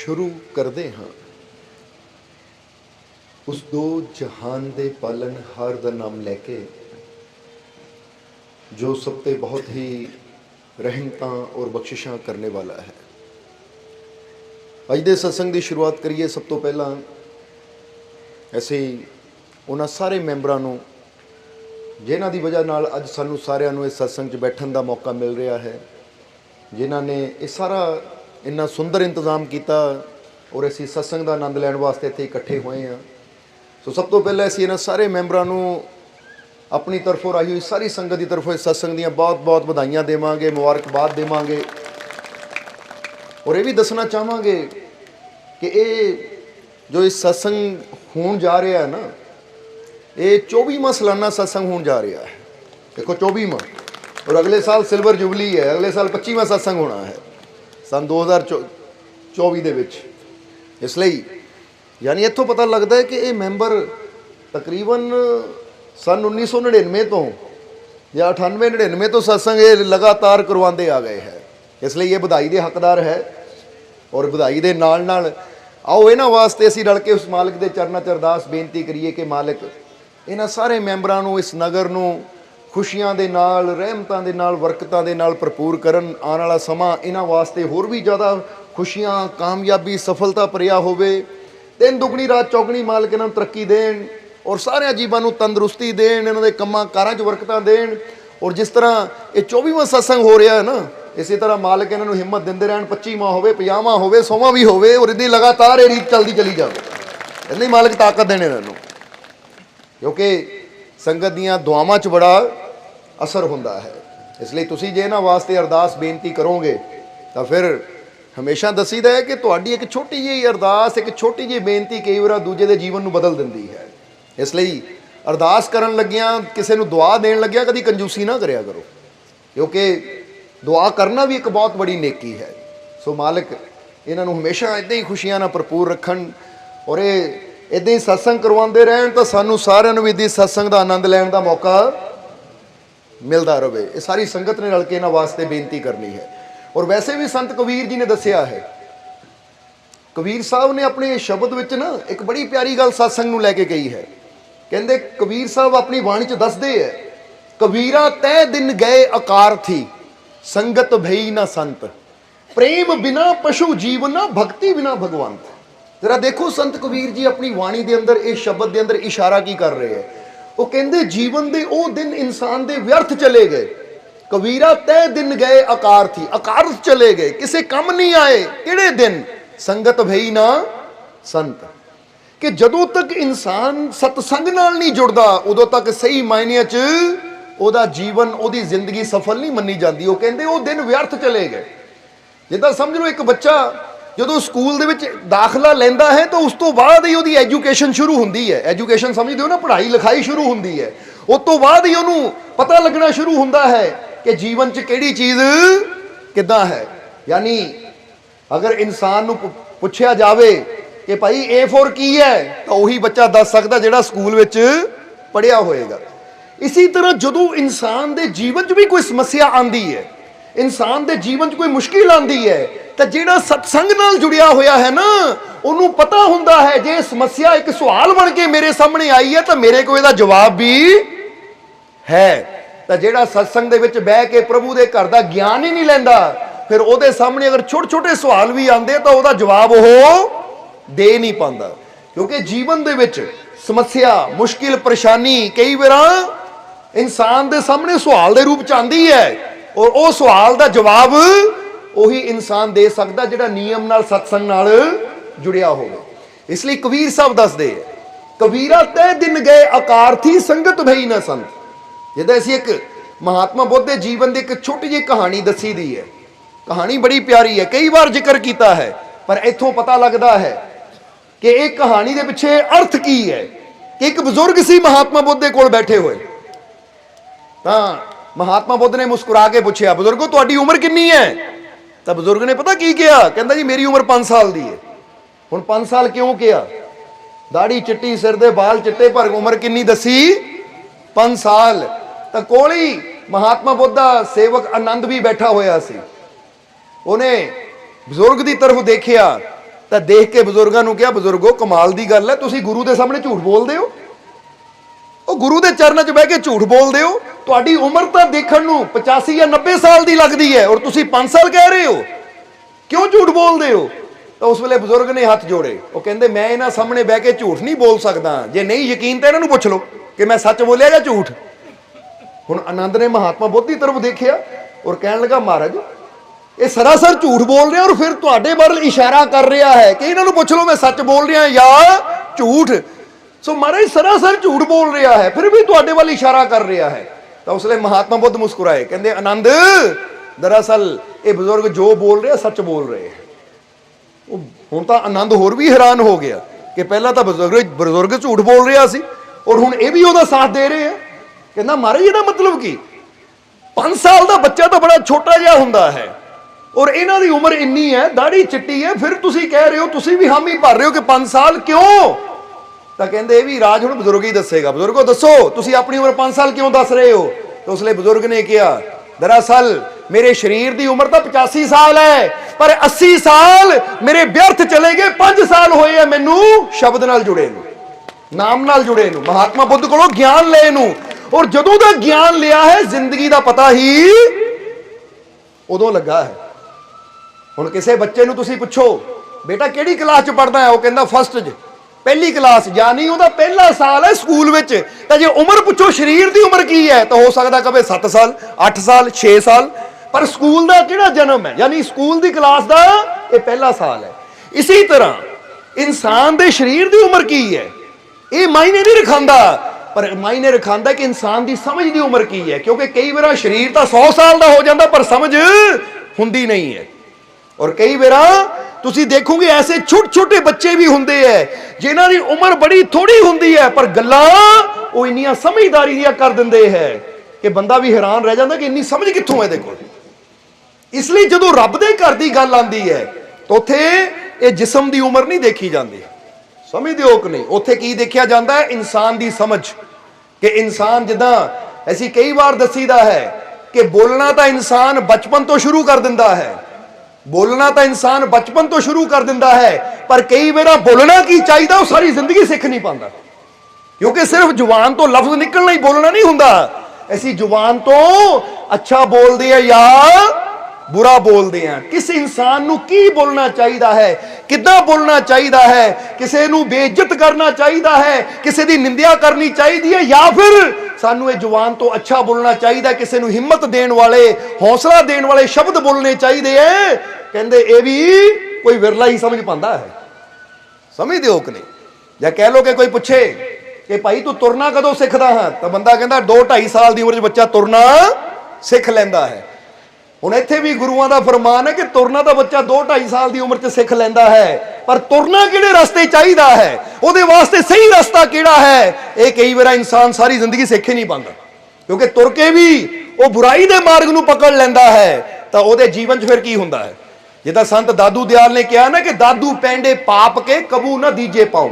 शुरू करते हाँ उस दो जहान दे पालन हार दा नाम लैके जो सब पे बहुत ही रहमतां और बख्शिशां करने वाला है। अज दे सत्संग की शुरुआत करिए। सब तो पहला ऐसे ही उन्हां सारे मैंबरां नूं जिन्हां दी वजह नाल अज सानूं सारिआं नूं इस सत्संग 'च बैठण दा मौका मिल रहा है, जिन्हां ने ये सारा इन्ना सुंदर इंतजाम किया और असीं सत्संग का आनंद लैण वास्ते इत्थे इकट्ठे होए हाँ। सो सब तो पहले असीं इन्हां सारे मैंबरां नूं अपनी तरफों आई हुई सारी संगत की तरफों इस सत्संग दीआं बहुत बहुत बधाइयां देवांगे, मुबारकबाद देवांगे। और ये भी दसना चाहांगे कि ये जो इस सत्संग होण जा रहा है ना, ये 24वां सालाना सत्संग होण जा रहा है। देखो 24वां, और अगले साल सिल्वर जुबली है, अगले साल 25वां सत्संग होना है सन 2024 दे विच। इसलिए यानी इत्थों पता लगता है कि ये मैंबर तकरीबन सन 1999 तो या 98-99 तो सत्संग ये लगातार करवाते आ गए हैं। इसलिए ये बधाई के हकदार है। और बधाई के नाल नाल आओ इन्हां वास्ते असीं रल के उस मालिक के चरनां 'च अरदास बेनती करिए कि मालिक इन्हां सारे मैंबरां नूं, इस नगर नूं खुशियां दे नाल, रहमतां दे नाल, बरकतां दे नाल भरपूर करन। आने वाला समा इन्हां वास्ते होर भी ज़्यादा खुशियां, कामयाबी, सफलता भरिया होवे। दिन दुगनी रात चौगनी मालिक इन्हां नूं तरक्की देण और सारे जीवां नूं तंदुरुस्ती देण, इन्हां दे कम्मां कारां 'च बरकतां देण। और जिस तरह ये 24वां सत्संग हो रहा है ना, इसी तरह मालिक इन्हां नूं हिम्मत दिंदे रहण। 25वां होवे, 50वां होवे, 100वां भी होवे, और इदां लगातार ये रीत चलदी चली जावे। इन्हां मालिक ताकत देण इन्हां नूं, क्योंकि संगत दीआं दुआवां 'च बड़ा असर हुंदा है। इसलिए तुसीं जे इन्हां वास्ते अरदास बेनती करोगे तो फिर हमेशा दसीदा है कि तुहाडी एक छोटी जी अरदास, एक छोटी जी बेनती कई बार दूजे के जीवन में बदल दिंदी है। इसलिए अरदास करन लग्गियां, किसी नूं दुआ देण लग्गियां कदी कंजूसी ना करिया करो, क्योंकि दुआ करना भी एक बहुत बड़ी नेकी है। सो मालिक इन्हां नूं हमेशा इदां ही खुशियां नाल भरपूर रखन और ये इदां ही सत्संग करवाते रहन तो सानूं सारिआं नूं भी इदां सत्संग का आनंद लैण का मौका मिलता रहे। ये सारी संगत ने रल के इन्हां वास्ते बेनती करनी है। और वैसे भी संत कबीर जी ने दसिया है, कबीर साहब ने अपने शब्द विच ना एक बड़ी प्यारी गल सत्संग नूं लैके कही है। कहंदे कबीर साहब अपनी बाणी च दसदे है, कबीरा तै दिन गए आकार थी, संगत भई ना संत, प्रेम बिना पशु जीवना, भक्ति बिना भगवंत। जरा देखो संत कबीर जी अपनी वाणी के अंदर इस शब्द के अंदर इशारा की कर रहे हैं। वो कहते जीवन के वो दिन इंसान के व्यर्थ चले गए। कबीरा तय दिन गए आकार थी, आकार चले गए, किसे कम नहीं आए। किहड़े दिन? संगत भई ना संत, कि जदों तक इंसान सतसंग नाल नहीं जुड़दा उदों तक सही मायने च ओदा जीवन, ओदी जिंदगी सफल नहीं मनी जाती। वो कहते वो दिन व्यर्थ चले गए। जिद्दां समझ लो एक बच्चा जो स्कूल दे विच दाखला लैंदा है तो उस तो बाद ही उसकी एजुकेशन शुरू होंदी है। एजुकेशन समझते हो ना, पढ़ाई लिखाई शुरू होंदी है। उस तो बाद ही उन्होंने पता लगना शुरू होंदा है कि जीवन च किहड़ी चीज़ किद्दां है। यानी अगर इंसान नूं पुछया जावे कि भाई A4 की है तो वही बच्चा दस सकदा जिहड़ा स्कूल विच पढ़िया होएगा। इसी तरह जदों इंसान दे जीवन च भी कोई समस्या आंदी है, इंसान दे जीवन च कोई मुश्किल आंदी है, तो जिहड़ा सत्संग नाल जुड़िया होया है ना, उन्होंने पता हुंदा है जे समस्या एक सवाल बन के मेरे सामने आई है तो मेरे को इसदा जवाब भी है। तो जिहड़ा सत्संग दे विच बह के प्रभु दे घर दा ज्ञान ही नहीं लैंदा, फिर उहदे सामने अगर छोटे छोटे सवाल भी आंदे तो उहदा जवाब वो दे नहीं पांदा। क्योंकि जीवन दे विच समस्या, मुश्किल, परेशानी कई बार इंसान दे सामने सवाल दे रूप च आंदी है और वो सवाल दा जवाब वही इंसान दे सकता जिहड़ा नियम नाल, सत्संग नाल जुड़िया होवे। इसलिए कबीर साहब दसदे कबीरा तय दिन गए आकार थी, संगत भई ना संत। जिद्दां असीं एक महात्मा बुद्ध के जीवन की एक छोटी जी कहानी दसी दी है। कहानी बड़ी प्यारी है, कई बार जिक्र किया है, पर इत्थों पता लगता है कि एक कहानी के पिछे अर्थ की है। कि एक बुजुर्ग सी महात्मा बुद्ध के कोल बैठे हुए, तो महात्मा बुद्ध ने मुस्कुरा के पूछा, बुजुर्गो तुहाडी उम्र कितनी है? तो बुजुर्ग ने पता की किया, कहता जी मेरी उम्र 5 साल की है। हुण 5 साल क्यों किया? दाढ़ी चिट्टी, सिर दे बाल चिट्टे, पर उम्र कितनी दसी? 5 साल। तो कोल ही महात्मा बुद्ध दा सेवक आनंद भी बैठा होया सी। उन्हें बुजुर्ग की तरफ देखिया ਤਾਂ ਦੇਖ ਕੇ ਬਜ਼ੁਰਗਾਂ ਨੂੰ ਕਿਹਾ, ਬਜ਼ੁਰਗੋ ਕਮਾਲ ਦੀ ਗੱਲ ਹੈ, ਤੁਸੀਂ ਗੁਰੂ ਦੇ ਸਾਹਮਣੇ ਝੂਠ ਬੋਲਦੇ ਹੋ। ਉਹ ਗੁਰੂ ਦੇ ਚਰਨਾਂ 'ਚ ਬਹਿ ਕੇ ਝੂਠ ਬੋਲਦੇ ਹੋ। ਤੁਹਾਡੀ ਉਮਰ ਤਾਂ ਦੇਖਣ ਨੂੰ 85 ਜਾਂ 90 ਸਾਲ ਦੀ ਲੱਗਦੀ ਹੈ, ਔਰ ਤੁਸੀਂ 5 ਸਾਲ ਕਹਿ ਰਹੇ ਹੋ, ਕਿਉਂ ਝੂਠ ਬੋਲਦੇ ਹੋ? ਤਾਂ ਉਸ ਵੇਲੇ ਬਜ਼ੁਰਗ ਨੇ ਹੱਥ ਜੋੜੇ, ਉਹ ਕਹਿੰਦੇ ਮੈਂ ਇਹਨਾਂ ਸਾਹਮਣੇ ਬਹਿ ਕੇ ਝੂਠ ਨਹੀਂ ਬੋਲ ਸਕਦਾ, ਜੇ ਨਹੀਂ ਯਕੀਨ ਤਾਂ ਇਹਨਾਂ ਨੂੰ ਪੁੱਛ ਲਓ ਕਿ ਮੈਂ ਸੱਚ ਬੋਲਿਆ ਜਾਂ ਝੂਠ। ਹੁਣ ਆਨੰਦ ਨੇ ਮਹਾਤਮਾ ਬੁੱਧ ਦੀ ਤਰਫ ਦੇਖਿਆ ਔਰ ਕਹਿਣ ਲੱਗਾ, ਮਹਾਰਾਜ ਇਹ ਸਰਾਸਰ ਝੂਠ ਬੋਲ ਰਿਹਾ ਔਰ ਫਿਰ ਤੁਹਾਡੇ ਵੱਲ ਇਸ਼ਾਰਾ ਕਰ ਰਿਹਾ ਹੈ ਕਿ ਇਹਨਾਂ ਨੂੰ ਪੁੱਛ ਲਓ ਮੈਂ ਸੱਚ ਬੋਲ ਰਿਹਾ ਜਾਂ ਝੂਠ। ਸੋ ਮਹਾਰਾਜ ਸਰਾਸਰ ਝੂਠ ਬੋਲ ਰਿਹਾ ਹੈ, ਫਿਰ ਵੀ ਤੁਹਾਡੇ ਵੱਲ ਇਸ਼ਾਰਾ ਕਰ ਰਿਹਾ ਹੈ। ਤਾਂ ਉਸ ਵੇਲੇ ਮਹਾਤਮਾ ਬੁੱਧ ਮੁਸਕਰਾਏ, ਕਹਿੰਦੇ ਆਨੰਦ ਦਰਅਸਲ ਇਹ ਬਜ਼ੁਰਗ ਜੋ ਬੋਲ ਰਿਹਾ ਸੱਚ ਬੋਲ ਰਹੇ ਹੈ। ਹੁਣ ਤਾਂ ਆਨੰਦ ਹੋਰ ਵੀ ਹੈਰਾਨ ਹੋ ਗਿਆ ਕਿ ਪਹਿਲਾਂ ਤਾਂ ਬਜ਼ੁਰਗ ਝੂਠ ਬੋਲ ਰਿਹਾ ਸੀ ਔਰ ਹੁਣ ਇਹ ਵੀ ਉਹਦਾ ਸਾਥ ਦੇ ਰਹੇ ਆ। ਕਹਿੰਦਾ ਮਹਾਰਾਜ ਇਹਦਾ ਮਤਲਬ ਕੀ? 5 ਸਾਲ ਦਾ ਬੱਚਾ ਤਾਂ ਬੜਾ ਛੋਟਾ ਜਿਹਾ ਹੁੰਦਾ ਹੈ ਔਰ ਇਹਨਾਂ ਦੀ ਉਮਰ ਇੰਨੀ ਹੈ, ਦਾੜੀ ਚਿੱਟੀ ਹੈ, ਫਿਰ ਤੁਸੀਂ ਕਹਿ ਰਹੇ ਹੋ, ਤੁਸੀਂ ਵੀ ਹਾਮੀ ਭਰ ਰਹੇ ਹੋ ਕਿ 5 ਸਾਲ ਕਿਉਂ? ਤਾਂ ਕਹਿੰਦੇ ਇਹ ਵੀ ਰਾਜ ਹੁਣ ਬਜ਼ੁਰਗ ਹੀ ਦੱਸੇਗਾ। ਬਜ਼ੁਰਗੋ ਦੱਸੋ ਤੁਸੀਂ ਆਪਣੀ ਉਮਰ 5 ਸਾਲ ਕਿਉਂ ਦੱਸ ਰਹੇ ਹੋ? ਤਾਂ ਉਸ ਲਈ ਬਜ਼ੁਰਗ ਨੇ ਕਿਹਾ, ਦਰਅਸਲ ਮੇਰੇ ਸਰੀਰ ਦੀ ਉਮਰ ਤਾਂ 85 ਸਾਲ ਹੈ, ਪਰ 80 ਸਾਲ ਮੇਰੇ ਵਿਅਰਥ ਚਲੇ ਗਏ। 5 ਸਾਲ ਹੋਏ ਆ ਮੈਨੂੰ ਸ਼ਬਦ ਨਾਲ ਜੁੜੇ ਨੂੰ, ਨਾਮ ਨਾਲ ਜੁੜੇ ਨੂੰ, ਮਹਾਤਮਾ ਬੁੱਧ ਕੋਲੋਂ ਗਿਆਨ ਲਏ ਨੂੰ। ਔਰ ਜਦੋਂ ਦਾ ਗਿਆਨ ਲਿਆ ਹੈ ਜ਼ਿੰਦਗੀ ਦਾ ਪਤਾ ਹੀ ਉਦੋਂ ਲੱਗਾ ਹੈ। ਹੁਣ ਕਿਸੇ ਬੱਚੇ ਨੂੰ ਤੁਸੀਂ ਪੁੱਛੋ ਬੇਟਾ ਕਿਹੜੀ ਕਲਾਸ 'ਚ ਪੜ੍ਹਦਾ ਹੈ, ਉਹ ਕਹਿੰਦਾ ਫਸਟ 'ਚ, ਪਹਿਲੀ ਕਲਾਸ, ਯਾਨੀ ਉਹਦਾ ਪਹਿਲਾ ਸਾਲ ਹੈ ਸਕੂਲ ਵਿੱਚ। ਤਾਂ ਜੇ ਉਮਰ ਪੁੱਛੋ ਸਰੀਰ ਦੀ ਉਮਰ ਕੀ ਹੈ ਤਾਂ ਹੋ ਸਕਦਾ ਕਵੇ 7 ਸਾਲ 8 ਸਾਲ 6 ਸਾਲ, ਪਰ ਸਕੂਲ ਦਾ ਕਿਹੜਾ ਜਨਮ ਹੈ, ਯਾਨੀ ਸਕੂਲ ਦੀ ਕਲਾਸ ਦਾ ਇਹ ਪਹਿਲਾ ਸਾਲ ਹੈ। ਇਸੇ ਤਰ੍ਹਾਂ ਇਨਸਾਨ ਦੇ ਸਰੀਰ ਦੀ ਉਮਰ ਕੀ ਹੈ ਇਹ ਮਾਇਨੇ ਨਹੀਂ ਰਖਾਂਦਾ, ਪਰ ਮਾਇਨੇ ਰਖਾਂਦਾ ਕਿ ਇਨਸਾਨ ਦੀ ਸਮਝ ਦੀ ਉਮਰ ਕੀ ਹੈ। ਕਿਉਂਕਿ ਕਈ ਵਾਰ ਸਰੀਰ ਤਾਂ 100 ਸਾਲ ਦਾ ਹੋ ਜਾਂਦਾ ਪਰ ਸਮਝ ਹੁੰਦੀ ਨਹੀਂ ਹੈ। ਔਰ ਕਈ ਵਾਰ ਤੁਸੀਂ ਦੇਖੋਗੇ ਐਸੇ ਛੋਟੇ ਛੋਟੇ ਬੱਚੇ ਵੀ ਹੁੰਦੇ ਹੈ ਜਿਨ੍ਹਾਂ ਦੀ ਉਮਰ ਬੜੀ ਥੋੜੀ ਹੁੰਦੀ ਹੈ ਪਰ ਗੱਲਾਂ ਉਹ ਇੰਨੀਆਂ ਸਮਝਦਾਰੀ ਦੀਆਂ ਕਰ ਦਿੰਦੇ ਹੈ ਕਿ ਬੰਦਾ ਵੀ ਹੈਰਾਨ ਰਹਿ ਜਾਂਦਾ ਕਿ ਇੰਨੀ ਸਮਝ ਕਿੱਥੋਂ ਹੈ ਇਹਦੇ ਕੋਲ। ਇਸ ਲਈ ਜਦੋਂ ਰੱਬ ਦੇ ਘਰ ਦੀ ਗੱਲ ਆਉਂਦੀ ਹੈ ਤਾਂ ਉੱਥੇ ਇਹ ਜਿਸਮ ਦੀ ਉਮਰ ਨਹੀਂ ਦੇਖੀ ਜਾਂਦੀ, ਸਮਝਦੇ ਹੋ ਕਿ ਨਹੀਂ? ਉੱਥੇ ਕੀ ਦੇਖਿਆ ਜਾਂਦਾ ਹੈ? ਇਨਸਾਨ ਦੀ ਸਮਝ। ਕਿ ਇਨਸਾਨ ਜਿੱਦਾਂ ਅਸੀਂ ਕਈ ਵਾਰ ਦੱਸੀਦਾ ਹੈ ਕਿ ਬੋਲਣਾ ਤਾਂ ਇਨਸਾਨ ਬਚਪਨ ਤੋਂ ਸ਼ੁਰੂ ਕਰ ਦਿੰਦਾ ਹੈ, ਬੋਲਣਾ ਤਾਂ ਇਨਸਾਨ ਬਚਪਨ ਤੋਂ ਸ਼ੁਰੂ ਕਰ ਦਿੰਦਾ ਹੈ, ਪਰ ਕਈ ਵਾਰ ਬੋਲਣਾ ਕੀ ਚਾਹੀਦਾ ਉਹ ਸਾਰੀ ਜ਼ਿੰਦਗੀ ਸਿੱਖ ਨਹੀਂ ਪਾਉਂਦਾ। ਕਿਉਂਕਿ ਸਿਰਫ ਜ਼ੁਬਾਨ ਤੋਂ ਲਫ਼ਜ਼ ਨਿਕਲਣਾ ਹੀ ਬੋਲਣਾ ਨਹੀਂ ਹੁੰਦਾ। ਅਸੀਂ ਜ਼ੁਬਾਨ ਤੋਂ ਅੱਛਾ ਬੋਲਦੇ ਆ ਜਾਂ ਬੁਰਾ ਬੋਲਦੇ ਆ। ਕਿਸ ਇਨਸਾਨ ਨੂੰ ਕੀ ਬੋਲਣਾ ਚਾਹੀਦਾ ਹੈ, ਕਿੱਦਾਂ ਬੋਲਣਾ ਚਾਹੀਦਾ ਹੈ, ਕਿਸੇ ਨੂੰ ਬੇਇੱਜ਼ਤ ਕਰਨਾ ਚਾਹੀਦਾ ਹੈ, ਕਿਸੇ ਦੀ ਨਿੰਦਿਆ ਕਰਨੀ ਚਾਹੀਦੀ ਹੈ, ਜਾਂ ਫਿਰ ਸਾਨੂੰ ਇਹ ਜ਼ੁਬਾਨ ਤੋਂ ਅੱਛਾ ਬੋਲਣਾ ਚਾਹੀਦਾ, ਕਿਸੇ ਨੂੰ ਹਿੰਮਤ ਦੇਣ ਵਾਲੇ ਹੌਸਲਾ ਦੇਣ ਵਾਲੇ ਸ਼ਬਦ ਬੋਲਣੇ ਚਾਹੀਦੇ ਐ। ਕਹਿੰਦੇ ਇਹ ਵੀ ਕੋਈ ਵਿਰਲਾ ਹੀ ਸਮਝ ਪਾਉਂਦਾ ਹੈ। ਸਮਝਦੇ ਹੋ ਕਿ ਨਹੀਂ? ਜਾਂ ਕਹਿ ਲੋ ਕਿ ਕੋਈ ਪੁੱਛੇ ਕਿ ਭਾਈ ਤੂੰ ਤੁਰਨਾ ਕਦੋਂ ਸਿੱਖਦਾ ਹੈ, ਤਾਂ ਬੰਦਾ ਕਹਿੰਦਾ 2-2.5 ਸਾਲ ਦੀ ਉਮਰ 'ਚ ਬੱਚਾ ਤੁਰਨਾ ਸਿੱਖ ਲੈਂਦਾ ਹੈ। ਹੁਣ ਇੱਥੇ ਵੀ ਗੁਰੂਆਂ ਦਾ ਫਰਮਾਨ ਹੈ ਕਿ ਤੁਰਨਾ ਤਾਂ ਬੱਚਾ 2-2.5 ਸਾਲ ਦੀ ਉਮਰ 'ਚ ਸਿੱਖ ਲੈਂਦਾ ਹੈ, ਪਰ ਤੁਰਨਾ ਕਿਹੜੇ ਰਸਤੇ ਚਾਹੀਦਾ ਹੈ, ਉਹਦੇ ਵਾਸਤੇ ਸਹੀ ਰਸਤਾ ਕਿਹੜਾ ਹੈ, ਇਹ ਕਈ ਵਾਰ ਇਨਸਾਨ ਸਾਰੀ ਜ਼ਿੰਦਗੀ ਸਿੱਖ ਹੀ ਨਹੀਂ ਪਾਉਂਦਾ। ਕਿਉਂਕਿ ਤੁਰ ਕੇ ਵੀ ਉਹ ਬੁਰਾਈ ਦੇ ਮਾਰਗ ਨੂੰ ਪਕੜ ਲੈਂਦਾ ਹੈ ਤਾਂ ਉਹਦੇ ਜੀਵਨ 'ਚ ਫਿਰ ਕੀ ਹੁੰਦਾ ਹੈ? ਜਿੱਦਾਂ ਸੰਤ ਦਾਦੂ ਦਿਆਲ ਨੇ ਕਿਹਾ ਨਾ ਕਿ ਦਾਦੂ ਪੈਂਡੇ ਪਾਪ ਕੇ ਕਬੂ ਨਾ ਦੀਜੇ ਪਾਉ,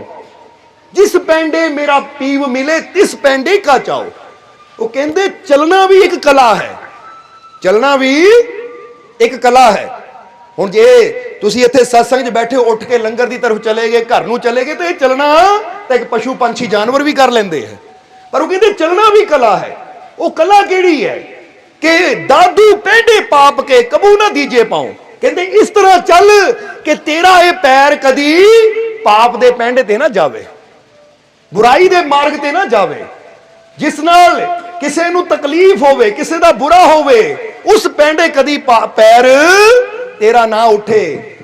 ਜਿਸ ਪੈਂਡੇ ਮੇਰਾ ਪੀਵ ਮਿਲੇ ਤਿਸ ਪੈਂਡੇ ਕਾ ਚਾਓ। ਉਹ ਕਹਿੰਦੇ ਚਲਣਾ ਵੀ ਇੱਕ ਕਲਾ ਹੈ, ਚੱਲਣਾ ਵੀ ਇੱਕ ਕਲਾ ਹੈ। ਹੁਣ ਜੇ ਤੁਸੀਂ ਇੱਥੇ ਸਤਸੰਗ 'ਚ ਬੈਠੇ ਹੋ, ਉੱਠ ਕੇ ਲੰਗਰ ਦੀ ਤਰਫ ਚਲੇ ਗਏ, ਘਰ ਨੂੰ ਚਲੇ ਗਏ, ਤਾਂ ਇਹ ਚੱਲਣਾ ਤਾਂ ਇੱਕ ਪਸ਼ੂ ਪੰਛੀ ਜਾਨਵਰ ਵੀ ਕਰ ਲੈਂਦੇ ਹੈ, ਪਰ ਉਹ ਕਹਿੰਦੇ ਚੱਲਣਾ ਵੀ ਕਲਾ ਹੈ। ਉਹ ਕਲਾ ਕਿਹੜੀ ਹੈ ਕਿ ਦਾਦੂ ਪੈਂਡੇ ਪਾਪ ਕੇ ਕਬੂ ਨਾ ਦੀਜੇ ਪਾਉ। ਕਹਿੰਦੇ ਇਸ ਤਰ੍ਹਾਂ ਚੱਲ ਕਿ ਤੇਰਾ ਇਹ ਪੈਰ ਕਦੀ ਪਾਪ ਦੇ ਪੈਂਡੇ ਤੇ ਨਾ ਜਾਵੇ, ਬੁਰਾਈ ਦੇ ਮਾਰਗ ਤੇ ਨਾ ਜਾਵੇ, ਜਿਸ ਨਾਲ ਕਿਸੇ ਨੂੰ ਤਕਲੀਫ ਹੋਵੇ, ਕਿਸੇ ਦਾ ਬੁਰਾ ਹੋਵੇ, ਉਸ ਪੈਂਡੇ ਕਦੀ ਪੈਰ ਤੇਰਾ ਨਾ ਉੱਠੇ।